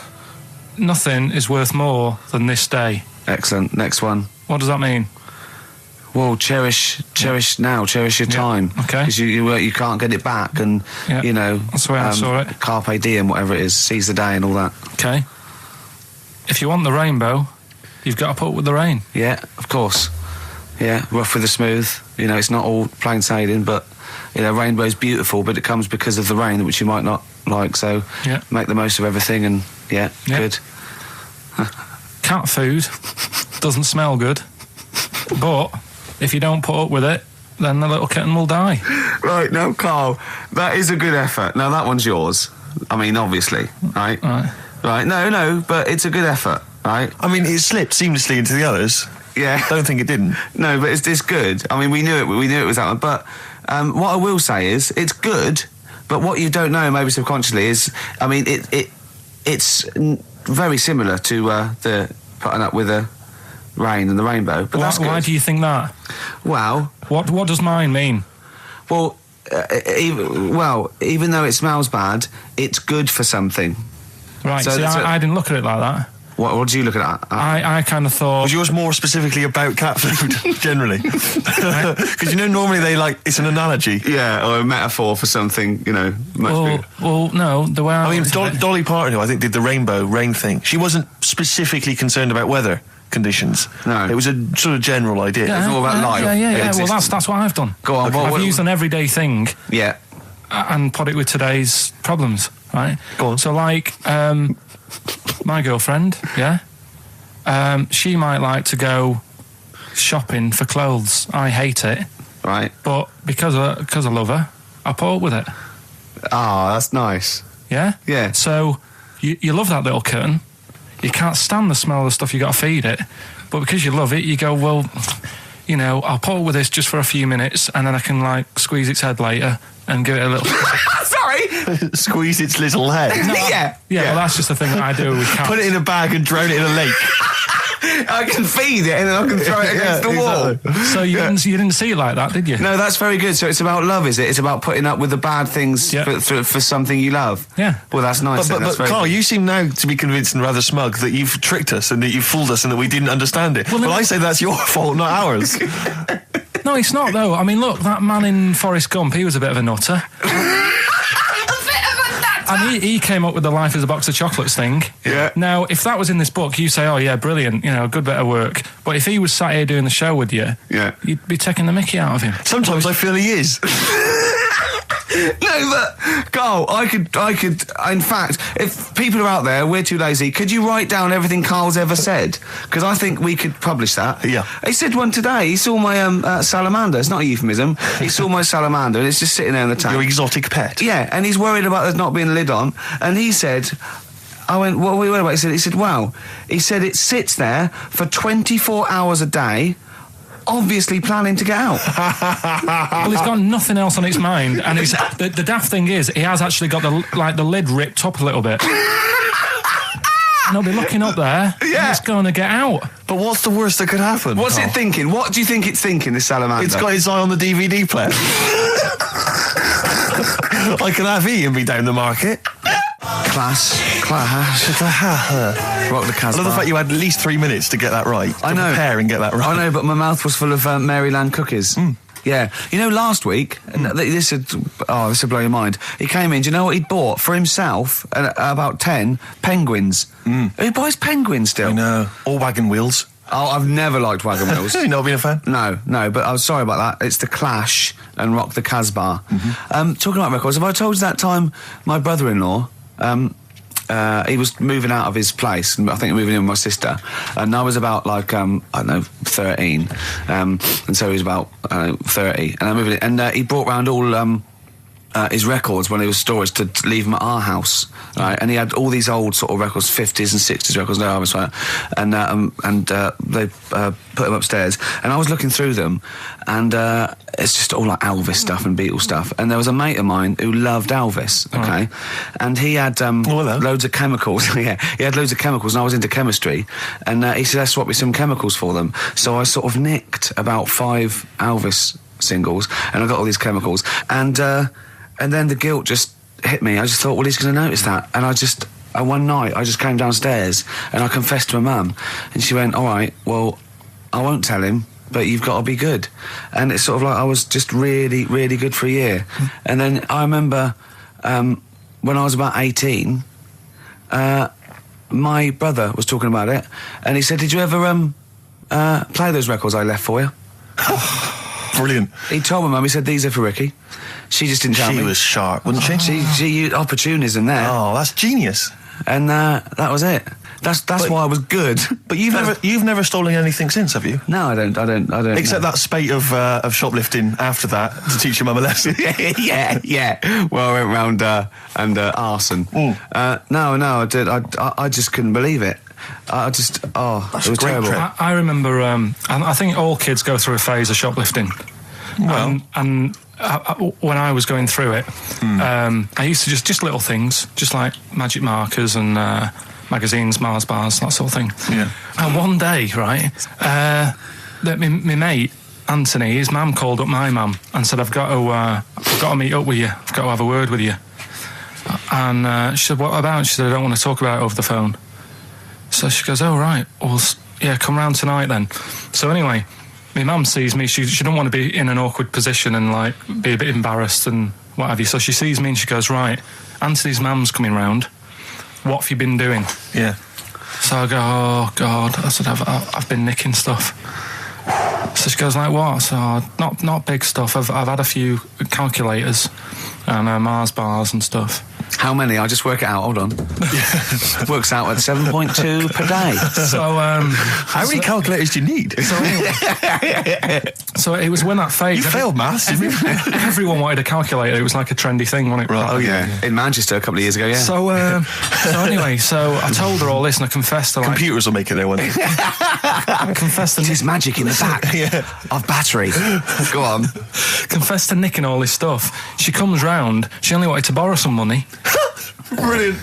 Nothing is worth more than this day. Excellent. Next one. What does that mean? Well, cherish now, cherish your time. Okay. Because you can't get it back, and you know that's the way I saw it. Carpe diem, whatever it is, seize the day and all that. Okay. If you want the rainbow, you've got to put up with the rain. Yeah, of course. Yeah, rough with the smooth. You know, it's not all plain sailing, but you know, rainbow's beautiful, but it comes because of the rain, which you might not like. So make the most of everything, and good. Cat food doesn't smell good, but if you don't put up with it, then the little kitten will die. Right, now, Carl, that is a good effort. Now, that one's yours. I mean, obviously, right? Right, no, but it's a good effort, right? I mean, it slipped seamlessly into the others. Yeah. Don't think it didn't. No, but it's good. I mean, we knew it was that one. But what I will say is, it's good, but what you don't know, maybe subconsciously, is, I mean, it's very similar to the putting up with the rain and the rainbow. But that's good. Why do you think that? Well, what does mine mean? Well, even though it smells bad, it's good for something. Right. So I didn't look at it like that. What do you look at? I kind of thought... Was yours more specifically about cat food, generally? Because, you know, normally it's an analogy. Yeah, or a metaphor for something, you know, much bigger. Well, no, the way I mean, Dolly Parton, who I think did the rainbow rain thing, she wasn't specifically concerned about weather conditions. No. It was a sort of general idea. It's all about life. Yeah. Well, that's what I've done. Go on. I've used an everyday thing. Yeah. And put it with today's problems, right? Go on. So, like, my girlfriend, she might like to go shopping for clothes. I hate it. Right. But because I love her, I put up with it. Ah, that's nice. Yeah? Yeah. So, you love that little kitten. You can't stand the smell of the stuff you got to feed it. But because you love it, you go, well, you know, I'll put up with this just for a few minutes, and then I can, like, squeeze its head later and give it a little... Sorry? Squeeze its little head. No, yeah. Well, that's just the thing that I do with cats. Put it in a bag and drown it in a lake. I can feed it and then I can throw it against the wall. Exactly. So you didn't see it like that, did you? No, that's very good. So it's about love, is it? It's about putting up with the bad things for something you love. Yeah. Well, that's nice. But Karl, you seem now to be convinced and rather smug that you've tricked us and that you've fooled us and that we didn't understand it. Well, I say that's your fault, not ours. No, it's not, though. I mean, look, that man in Forrest Gump, he was a bit of a nutter. And he came up with the life as a box of chocolates thing. Yeah. Now, if that was in this book, you say, oh, yeah, brilliant, you know, good bit of work. But if he was sat here doing the show with you, you'd be taking the mickey out of him. Sometimes I feel he is. No, but Karl, I could. In fact, if people are out there, we're too lazy. Could you write down everything Karl's ever said? Because I think we could publish that. Yeah. He said one today. He saw my salamander. It's not a euphemism. He saw my salamander, and it's just sitting there in the tank. Your exotic pet. Yeah, and he's worried about there not being a lid on. And he said, I went, what are we worried about? He said, wow. He said it sits there for 24 hours a day, obviously planning to get out. Well, it's got nothing else on its mind, and it's the daft thing is, he has actually got the lid ripped up a little bit. And he'll be looking up there, and it's going to get out. But what's the worst that could happen? What's it thinking? What do you think it's thinking, this salamander? It's got its eye on the DVD player. I can have Ian be down the market. Class. Rock the Casbah. I love the fact you had at least 3 minutes to get that right. I know. Prepare and get that right. I know, but my mouth was full of Maryland cookies. Yeah. You know, last week, this would blow your mind. He came in, do you know what he'd bought for himself? About 10 penguins. Who buys penguins still? I know. Or wagon wheels. Oh, I've never liked wagon wheels. You've not been a fan? No, but I was sorry about that. It's The Clash and Rock the Casbah. Talking about records, have I told you that time my brother-in-law, he was moving out of his place, and I think moving in with my sister, and I was about, like, I don't know, 13, and so he was about 30, and I moved in, and he brought round all his records when he was storage to leave them at our house, right? And he had all these old sort of records, 50s and 60s records, no harvest, right? And they put them upstairs, and I was looking through them, and it's just all like Elvis stuff and Beatles stuff. And there was a mate of mine who loved Elvis, okay, and he had loads of chemicals. Yeah, he had loads of chemicals, and I was into chemistry, and he said, "Let's swap me some chemicals for them." So I sort of nicked about 5 Elvis singles, and I got all these chemicals, and then the guilt just hit me. I just thought, well, he's going to notice that, and I just And one night, I just came downstairs and I confessed to my mum, and she went, "All right, well, I won't tell him, but you've got to be good." And it's sort of like I was just really, really good for a year. And then I remember when I was about 18, my brother was talking about it, and he said, "Did you ever play those records I left for you?" Brilliant. He told my mum, he said, "These are for Ricky." She just didn't tell me. She was sharp, wasn't she? She used opportunism there. Oh, that's genius. And that was it. That's why I was good. But you've never stolen anything since, have you? No, I don't. Except that spate of shoplifting after that to teach your mum a lesson. yeah. Well, I went round and arson. No, I did. I just couldn't believe it. It was terrible. I remember. I think all kids go through a phase of shoplifting. Well, and when I was going through it, I used to just little things, just like magic markers and magazines, Mars bars, that sort of thing. Yeah. And one day, right, my mate Anthony, his mum called up my mum and said, I've got to meet up with you. I've got to have a word with you. And she said, "What about?" She said, "I don't want to talk about it over the phone." So she goes, "Oh, right. Well, yeah, come round tonight then." So anyway, my mum sees me. She don't want to be in an awkward position and, like, be a bit embarrassed and what have you. So she sees me and she goes, "Right, Anthony's mum's coming round. What have you been doing?" yeah. So I go, "Oh, God." I said, I've been nicking stuff. So she goes, "Like what?" So, not big stuff. I've had a few calculators and Mars bars and stuff. How many? I'll just work it out. Hold on. Works out at 7.2 per day. So, how many calculators do you need? So it was when that phase. You failed maths, didn't you? Everyone wanted a calculator. It was like a trendy thing, wasn't it? Right. Oh yeah, in Manchester a couple of years ago. Yeah. So anyway, so I told her all this and I confessed to, like, Computers will make it there one day. I confessed to There's magic in the back of battery. Go on. confessed to nicking all this stuff. She comes round. She only wanted to borrow some money. Brilliant.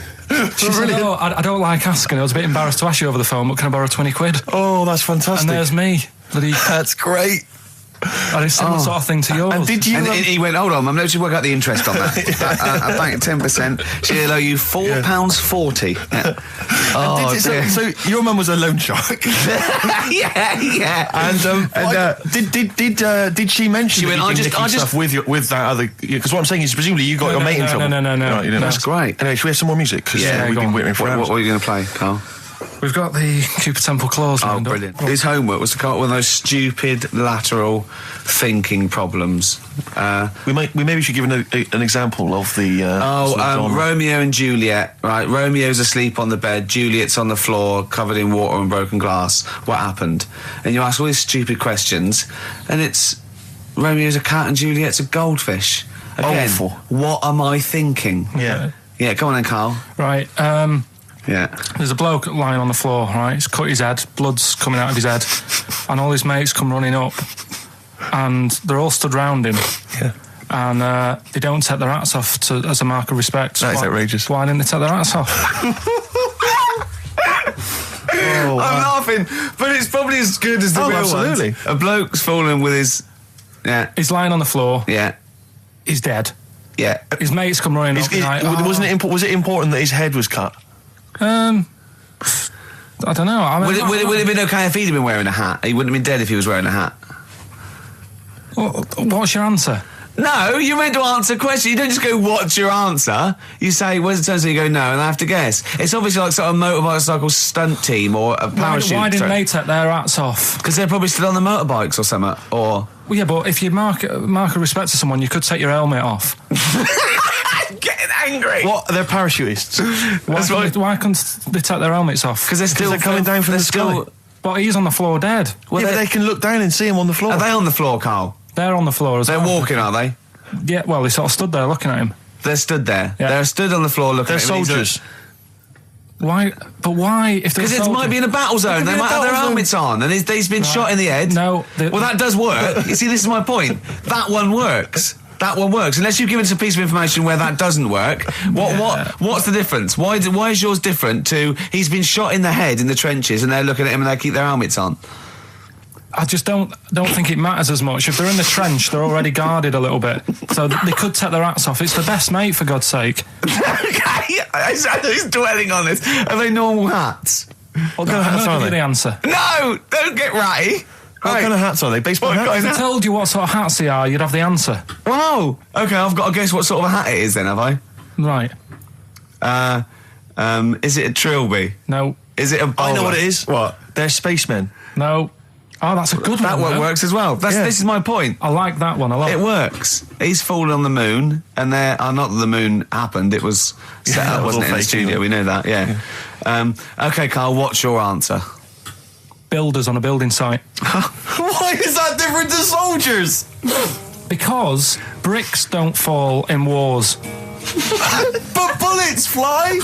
She said, "Oh, I don't like asking. I was a bit embarrassed to ask you over the phone, but can I borrow 20 quid?" Oh, that's fantastic. And there's me. That's great. And it's similar sort of thing to yours. And did you? And he went, "Hold on, Mum, let's just work out the interest on that. I bank 10%. She'll owe you £4.40. Yeah. Oh, dear. So your mum was a loan shark. yeah. And did she mention? She that went, you did nicking stuff with that other? Because what I'm saying is, presumably you got your mate in trouble. No. Right, you didn't. That's great. Anyway, should we have some more music? Because we've been waiting for hours. What are you going to play, Carl? We've got the Cooper Temple Clause Oh, lined up. brilliant. His homework was to come up with those stupid lateral thinking problems. We maybe should give an example of the. sort of genre. Romeo and Juliet, right? Romeo's asleep on the bed, Juliet's on the floor, covered in water and broken glass. What happened? And you ask all these stupid questions, and it's Romeo's a cat and Juliet's a goldfish. Again, Awful. What am I thinking? Yeah. Yeah, come on then, Karl. Right. Yeah. There's a bloke lying on the floor, right? He's cut his head, blood's coming out of his head, and all his mates come running up, and they're all stood round him. Yeah. And they don't take their hats off as a mark of respect. That is outrageous. Why didn't they take their hats off? I'm laughing, but it's probably as good as the real absolutely. ones. A bloke's fallen with his... Yeah. He's lying on the floor. Yeah. He's dead. Yeah. His mates come running up. Like, Was it important that his head was cut? I don't know. I mean, Would it have been okay if he'd have been wearing a hat? He wouldn't have been dead if he was wearing a hat. What's your answer? No, you're meant to answer questions. You don't just go, "What's your answer?" You say, "Where's the turn?" So you go, "No," and I have to guess. It's obviously like sort of a motorcycle stunt team or a parachute. Why didn't they take their hats off? Because they're probably still on the motorbikes or something. Or Well, yeah, but if you mark a respect to someone, you could take your helmet off. getting angry. What? They're parachutists. Why couldn't they take their helmets off? Because they're coming down from the sky. But he's on the floor dead. Well, But they can look down and see him on the floor. Are they on the floor, Karl? They're on the floor as They're well. walking, are they? Yeah, well, they sort of stood there looking at him. They're stood there. Yeah. They're stood on the floor looking They're at him. and he's soldiers. Why? But why? If they're Because it might be in a battle zone. They be in a might have their battle zone. helmets on, and he's been shot in the head. No. Well, that does work. You see, this is my point. That one works. That one works. Unless you've given us a piece of information where that doesn't work. What's the difference? Why is yours different to he's been shot in the head in the trenches and they're looking at him and they keep their helmets on? I just don't think it matters as much. If they're in the trench, they're already guarded a little bit, so they could take their hats off. It's the best mate, for God's sake. Okay. He's dwelling on this. Are they normal hats? What kind of hats I'll are give you the they? answer. No, don't get ratty. What kind of hats are they? Baseball hats? If I told you what sort of hats they are, you'd have the answer. Wow. Okay, I've got to guess what sort of a hat it is then, have I? Right. Is it a trilby? No. Is it a bowler? I know what it is. What? They're spacemen. No. Oh, that's a good That one. one though. works as well. This is my point. I like that one a lot. It works. He's fallen on the moon, and not that the moon happened. It was set Yeah, up, it was wasn't all it, in the fake, studio? yeah. We know that, yeah. Okay, Karl, what's your answer? Builders on a building site. Why is that different to soldiers? Because bricks don't fall in wars. But bullets fly.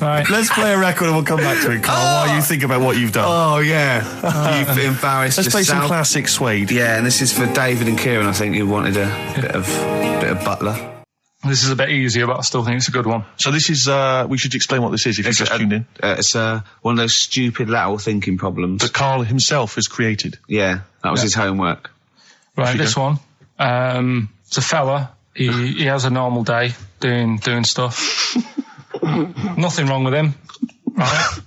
Right. Let's play a record and we'll come back to it, Karl, while you think about what you've done. Oh, yeah. You've embarrassed Let's play some yourself. classic Suede. Yeah, and this is for David and Kieran, I think, who wanted a bit of Butler. This is a bit easier, but I still think it's a good one. So this is, we should explain what this is if you just tuned in. It's one of those stupid lateral thinking problems. That Karl himself has created. Yeah, that was his homework. Right, this one. It's a fella. He has a normal day doing stuff. Nothing wrong with him. Right.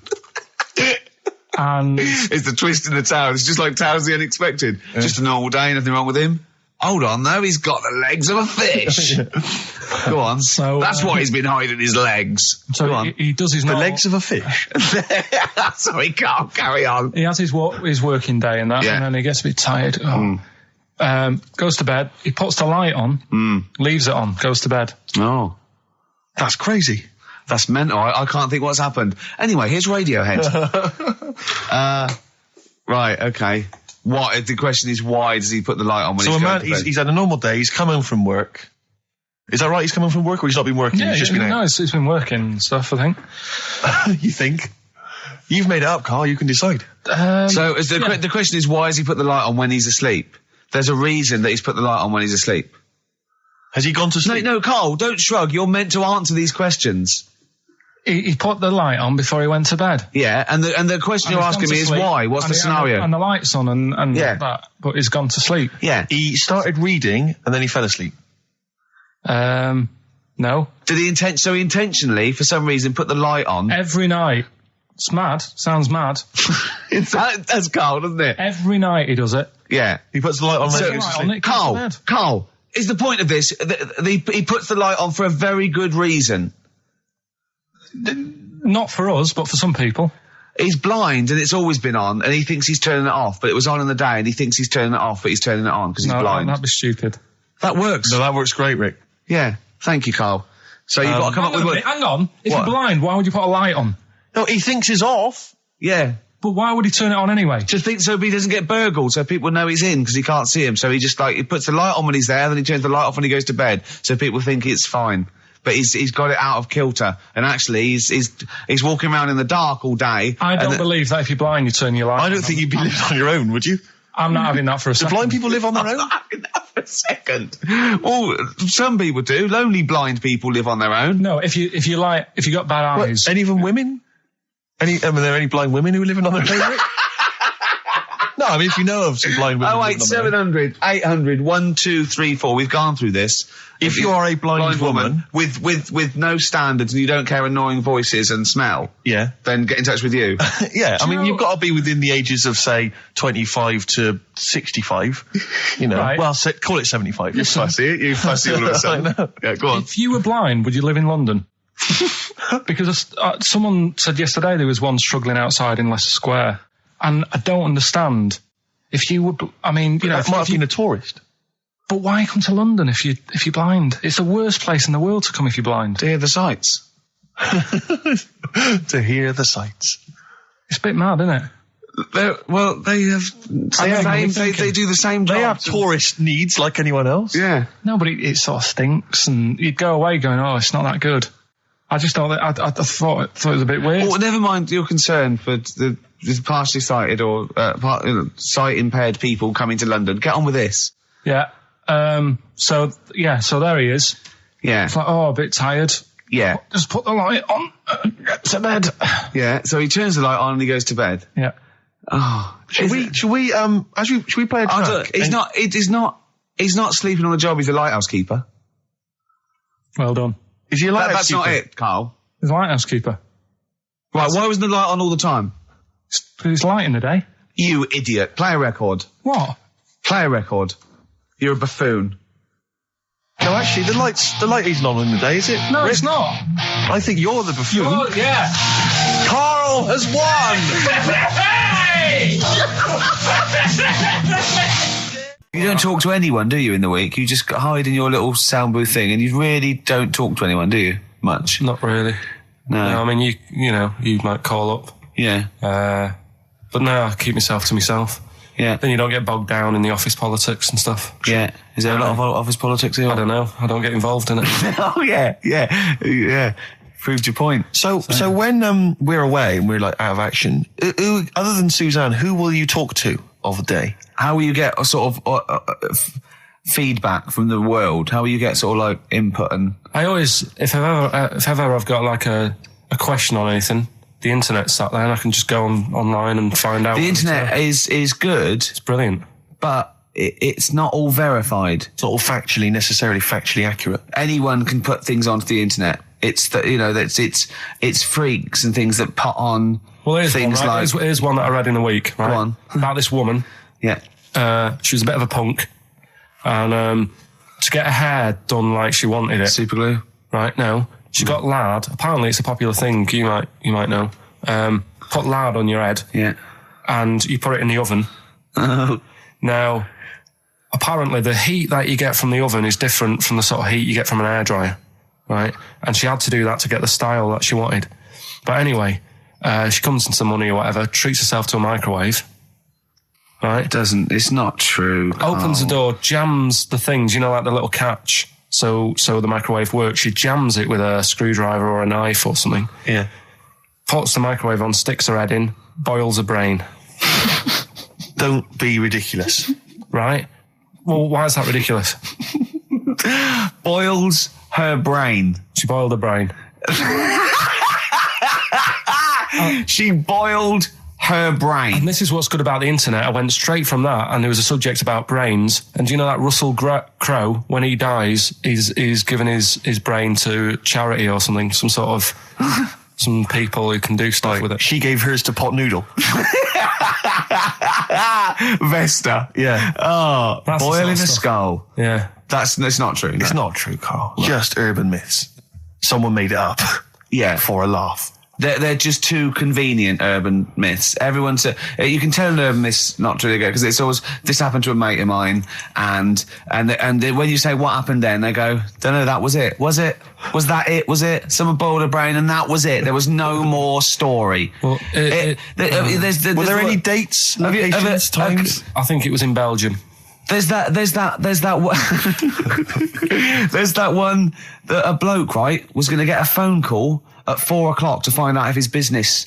And It's the twist in the tale. It's just like Tales of the Unexpected. Just a normal day, nothing wrong with him. Hold on, though, he's got the legs of a fish. Go on. So, that's why he's been hiding his legs. so Go on. he does his The normal, legs of a fish. Sorry, Karl, carry on. He has his working day and that, Yeah. and then he gets a bit tired. Goes to bed. He puts the light on, leaves it on, goes to bed. Oh, That's crazy. that's mental. I can't think what's happened. Anyway, here's Radiohead. Right, okay. What? The question is, why does he put the light on when So he's a going man, to bed? he's had a normal day, he's come home from work. Is that right? He's come home from work or he's not been working? Yeah, he's just been no, out? it's been working and stuff, I think. You think? You've made it up, Karl. You can decide. So is the question is, why has he put the light on when he's asleep? There's a reason that he's put the light on when he's asleep. Has he gone to sleep? No, Karl, don't shrug. You're meant to answer these questions. He put the light on before he went to bed. Yeah, and the question And you're he's asking gone me to is sleep, why? What's the scenario? And the light's on and Yeah. that, but he's gone to sleep. Yeah. He started reading and then he fell asleep. No. Did he he intentionally, for some reason, put the light on? Every night. It's mad. Sounds mad. That's Karl, doesn't it? Every night he does it. Yeah. He puts the light on when So- he goes to Light sleep. on, it goes to bed. Karl, is the point of this, he puts the light on for a very good reason. Not for us, but for some people. He's blind and it's always been on and he thinks he's turning it off, but it was on in the day and he thinks he's turning it off, but he's turning it on because he's No, blind. that'd be stupid. That works. No, that works great, Rick. Yeah. Thank you, Karl. So you've got to come up with what? Hang on. If What? you're blind, why would you put a light on? No, he thinks he's off. Yeah. But why would he turn it on anyway? Just think so he doesn't get burgled, so people know he's in because he can't see him. So he just he puts the light on when he's there, then he turns the light off when he goes to bed, so people think it's fine. But he's got it out of kilter, and actually he's walking around in the dark all day. I don't believe that if you're blind, you turn your light on. I don't think you'd be living on your own, would you? I'm not having that for a Do second. blind people live on their own? For a second. Well, some people do. Lonely blind people live on their own. No, if you got bad eyes. Any of them women? Are there any blind women who are living on their own? Rick? No, I mean, if you know of some blind women. Oh, who wait, live on their own. 700, 800, 1, 2, 3, 4. We've gone through this. If you are a blind woman with no standards and you don't care annoying voices and smell, Yeah. then get in touch with you. Yeah, I mean, know- you've got to be within the ages of, say, 25 to 65. You know, Right. well, call it 75. You fussy all of a sudden. I know. Yeah, go on. If you were blind, would you live in London? Because someone said yesterday there was one struggling outside in Leicester Square, and I don't understand. If you would, I mean, you know, That might have been a tourist. but why come to London if you're blind? It's the worst place in the world to come if you're blind. To hear the sights. To hear the sights. It's a bit mad, isn't it? They have. They do the same job. They have tourist needs like anyone else. Yeah. No, but it sort of stinks, and you'd go away going, "Oh, it's not that good." I just thought that I thought it was a bit weird. Well, never mind your concern for the partially sighted or sight impaired people coming to London. Get on with this. Yeah. So there he is. Yeah. It's like, oh, a bit tired. Yeah. Just put the light on. Get to bed. Yeah. So he turns the light on and he goes to bed. Yeah. Oh. Should we play a track? He's not sleeping on the job. He's a lighthouse keeper. Well done. Is he a lighthouse That's not keeper? it, Carl. He's a lighthouse keeper. Right, why wasn't the light on all the time? Because it's light in the day. You idiot. Play a record. What? Play a record. You're a buffoon. No, actually, the light isn't on in the day, is it? No, it's not. I think you're the buffoon. Yeah. Karl has won! You don't talk to anyone, do you, in the week? You just hide in your little sound booth thing and you really don't talk to anyone, do you? Much? Not really. No. I mean, you might call up. Yeah. But no, I keep myself to myself. Yeah. Then you don't get bogged down in the office politics and stuff. Yeah. Is there a lot of office politics here? I don't know. I don't get involved in it. Oh, yeah. Proved your point. So when we're away and we're like out of action, who, other than Suzanne, who will you talk to of the day? How will you get a sort of feedback from the world? How will you get sort of like input and... I always, if ever I've got like a question on anything, the internet's sat there and I can just go online and find out. The internet is good. It's brilliant. But it's not all verified. It's not all necessarily factually accurate. Anyone can put things onto the internet. It's it's freaks and things that put on things one, right? like... Here's one that I read in a week, right? Go on. About this woman. Yeah. She was a bit of a punk. And to get her hair done like she wanted it. Super glue. Right, no. She got lard. Apparently it's a popular thing, you might know. Put lard on your head. Yeah. And you put it in the oven. Oh. Now, apparently the heat that you get from the oven is different from the sort of heat you get from an hairdryer. Right? And she had to do that to get the style that she wanted. But anyway, she comes into money or whatever, treats herself to a microwave. Right? It's not true. Opens the door, jams the things, like the little catch. So the microwave works. She jams it with a screwdriver or a knife or something. Yeah. Puts the microwave on, sticks her head in, boils her brain. Don't be ridiculous. Right? Well, why is that ridiculous? Boils her brain. She boiled her brain. She boiled her brain. And this is what's good about the internet. I went straight from that, and there was a subject about brains. And do you know that Russell Crowe, when he dies, he's given his brain to charity or something, some sort of some people who can do stuff with it. She gave hers to Pot Noodle. Vesta. Yeah. Oh, That's boiling the a sort of skull. Yeah. That's not true. It's not true, Karl. Just urban myths. Someone made it up. Yeah. For a laugh. They're just too convenient urban myths. Everyone's you can tell an urban myth's not true because it's always this happened to a mate of mine, and when you say what happened then, they go, don't know, that was it. Was it? Was that it? Was it? Someone boiled a brain and that was it. There was no more story. Well, Were there any dates, locations, times? I think it was in Belgium. There's that one. There's that one that a bloke, right, was going to get a phone call at 4:00 to find out if his business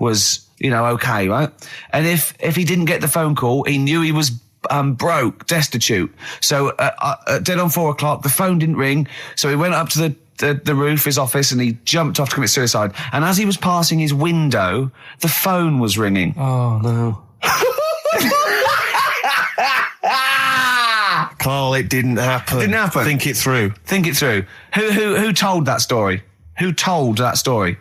was, okay, right? And if he didn't get the phone call, he knew he was broke, destitute. So dead on 4:00, the phone didn't ring. So he went up to the roof, his office, and he jumped off to commit suicide. And as he was passing his window, the phone was ringing. Oh no. Karl, it didn't happen. Didn't happen. Think it through. Think it through. Who told that story? Who told that story?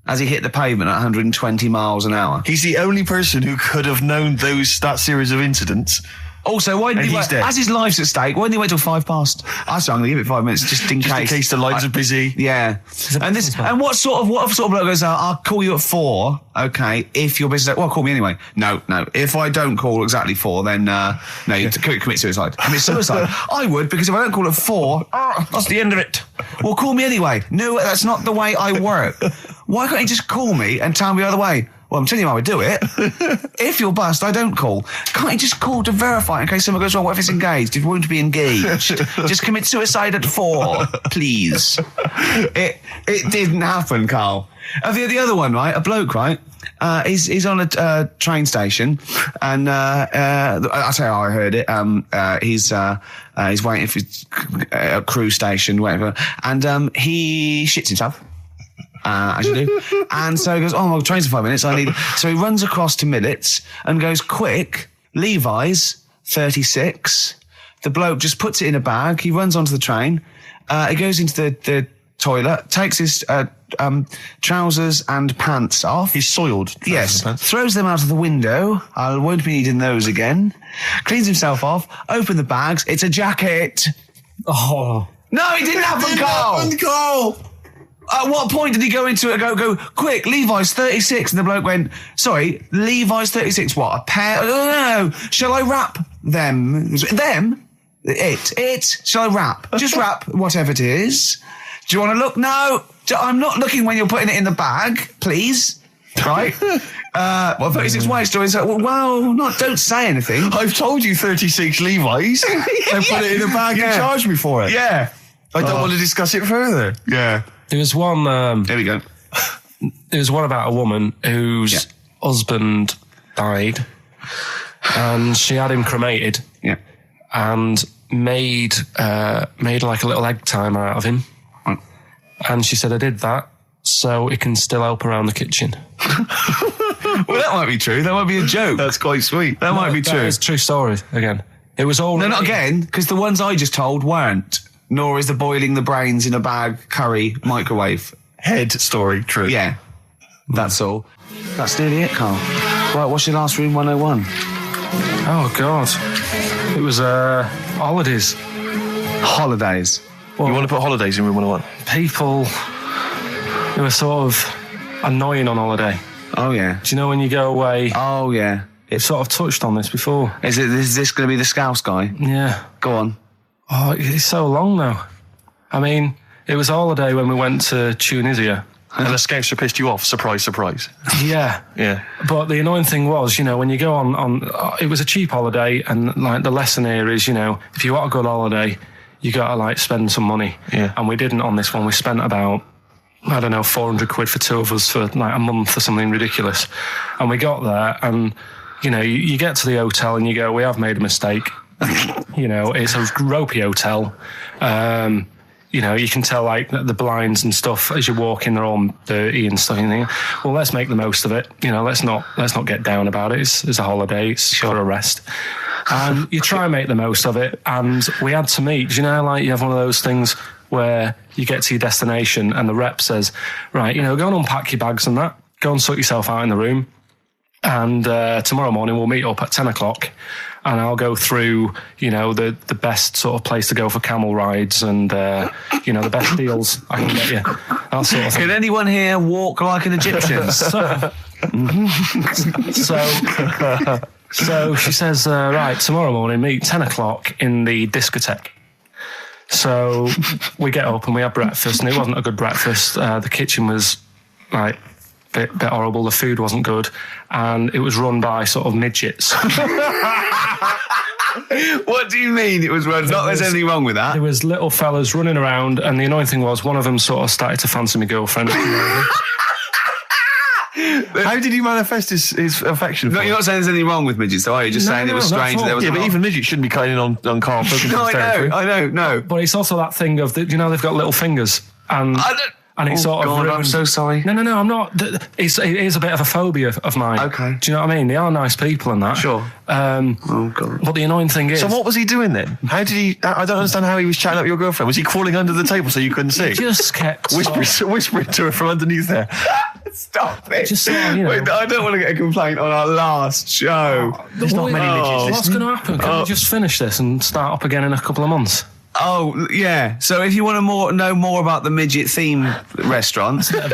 As he hit the pavement at 120 miles an hour. He's the only person who could have known that series of incidents. Also, why didn't he wait? As his life's at stake, why didn't he wait till 5:00? I was going to give it 5 minutes just in case. Just in case the lines are busy. Yeah. And what sort of bloke goes, I'll call you at 4, okay, if your business... Well, call me anyway. No. If I don't call exactly 4, then, no, you commit suicide. Commit suicide. I would, because if I don't call at 4, that's the end of it. Well, call me anyway. No, that's not the way I work. Why can't you just call me and tell me the other way? Well, I'm telling you how I do it. If you're bust, I don't call. Can't you just call to verify in case someone goes wrong? What if it's engaged? It won't be engaged. Just commit suicide at 4, please. It didn't happen, Karl. The other one, right? A bloke, right? He's on a train station, and I'll tell you how I heard it. He's waiting for a crew station, whatever, and he shits himself. As you do. And so he goes, oh, my train's in 5 minutes. So he runs across to Millets and goes, quick, Levi's, 36. The bloke just puts it in a bag. He runs onto the train. He goes into the toilet, takes his trousers and pants off. He's soiled. Yes, throws them out of the window. I won't be needing those again. Cleans himself off, open the bags. It's a jacket. Oh. No, it didn't happen, Carl. At what point did he go into it and go, quick, Levi's 36? And the bloke went, sorry, Levi's 36, what, a pair? No. Shall I wrap them? Them? It. Shall I wrap? Just wrap whatever it is. Do you want to look? No. I'm not looking when you're putting it in the bag, please. Right? 36 white stories. Well, don't say anything. I've told you 36 Levi's. And put it in a bag and charged me for it. Yeah. I don't want to discuss it further. Yeah. There was one... There we go. There was one about a woman whose husband died and she had him cremated. Yeah. And made like a little egg timer out of him. And she said, I did that so it can still help around the kitchen. Well, that might be true. That might be a joke. That's quite sweet. That might be true. It's a true story, again. It was all... No, not again, because the ones I just told weren't. Nor is the boiling the brains in a bag curry microwave. Head story, true. Yeah. That's all. That's nearly it, Carl. Right, what's your last room 101? Oh, God. It was holidays. Holidays. Well, You want to put holidays in room 101? people who are sort of annoying on holiday. Oh, yeah. Do you know when you go away? Oh, yeah. We've sort of touched on this before. Is this going to be the Scouse guy? Yeah. Go on. Oh, it's so long now. I mean, it was a holiday when we went to Tunisia. And the Scouser pissed you off. Surprise, surprise. Yeah. Yeah. But the annoying thing was, when you go on it was a cheap holiday, and like the lesson here is, if you want a good holiday, you got to like spend some money. Yeah. And we didn't on this one. We spent about, I don't know, 400 quid for two of us for like a month or something ridiculous. And we got there and, you get to the hotel and you go, we have made a mistake. It's a ropey hotel. You can tell like the blinds and stuff as you walk in, they're all dirty and stuff. And you think, well, let's make the most of it. Let's not get down about it. It's a holiday. It's for a rest. And you try and make the most of it. And we had to meet. Like you have one of those things where you get to your destination and the rep says, right, go and unpack your bags and that. Go and sort yourself out in the room. And tomorrow morning we'll meet up at 10 o'clock. And I'll go through, the best sort of place to go for camel rides and, the best deals I can get you. That sort of thing. Can anyone here walk like an Egyptian? So she says, right, tomorrow morning, meet 10 o'clock in the discotheque. So we get up and we have breakfast, and it wasn't a good breakfast. The kitchen was, like, bit horrible. The food wasn't good, and it was run by sort of midgets. What do you mean it was run? Not there's anything wrong with that. There was little fellas running around, and the annoying thing was one of them sort of started to fancy my girlfriend. How did he manifest his affection? No, you're not saying there's anything wrong with midgets, though, are you? Just saying it was strange that there was. Yeah, but even midgets shouldn't be cutting in on Karl Pilkington's territory. I know, no. But it's also that thing of, they've got little fingers, and it's sort of ruined. I'm so sorry. No, I'm not. It is a bit of a phobia of mine. Okay. Do you know what I mean? They are nice people and that. Sure. Oh, God. But the annoying thing is... So what was he doing then? How did he... I don't understand how he was chatting up your girlfriend. Was he crawling under the table so you couldn't see? He just kept... Whispering to her from underneath there. Stop it. Just sort of, Wait, I don't want to get a complaint on our last show. There's not many midgets What's going to happen? Can we just finish this and start up again in a couple of months? Oh, yeah. So if you want to know more about the midget theme restaurant, then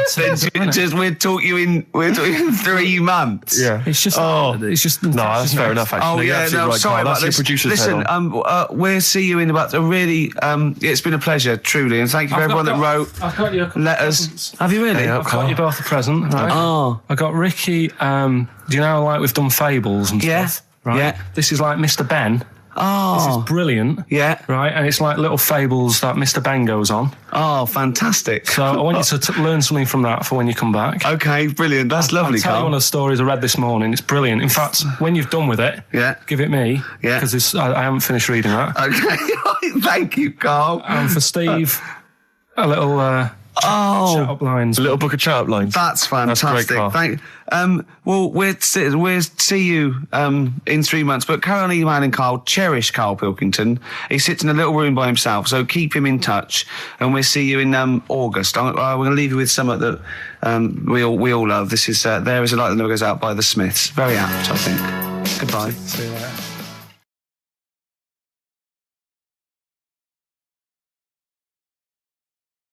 we'll talk you in 3 months. Yeah. It's just... It's just... No, that's fair enough, actually. Oh, yeah, no, right, sorry Karl. about That's this. your producer's Listen, head on. we'll see you in about a really... it's been a pleasure, truly, and thank you for everyone that wrote I've got you a couple letters. presents. Have you really? I've got you both a present, right? Oh. I got Ricky... do you know, like, we've done fables and stuff? Right? Yeah. This is like Mr. Ben. Oh. This is brilliant. Yeah. Right, and it's like little fables that Mr. Ben goes on. Oh, fantastic. So I want you to learn something from that for when you come back. Okay, brilliant. That's lovely, I'll tell you Karl. one of the stories I read this morning. It's brilliant. In fact, when you've done with it, give it me. Yeah. Because I haven't finished reading that. Okay. Thank you, Karl. And for Steve, a little Shut up lines. A little book of chat up lines. That's fantastic. Carl. Well, we'll see you in 3 months. But carry on emailing Karl. Cherish Karl Pilkington. He sits in a little room by himself, so keep him in touch. And we'll see you in August. We're going to leave you with something that we all love. This is There Is a Light That Never Goes Out by the Smiths. Very apt, I think. Goodbye. See you later.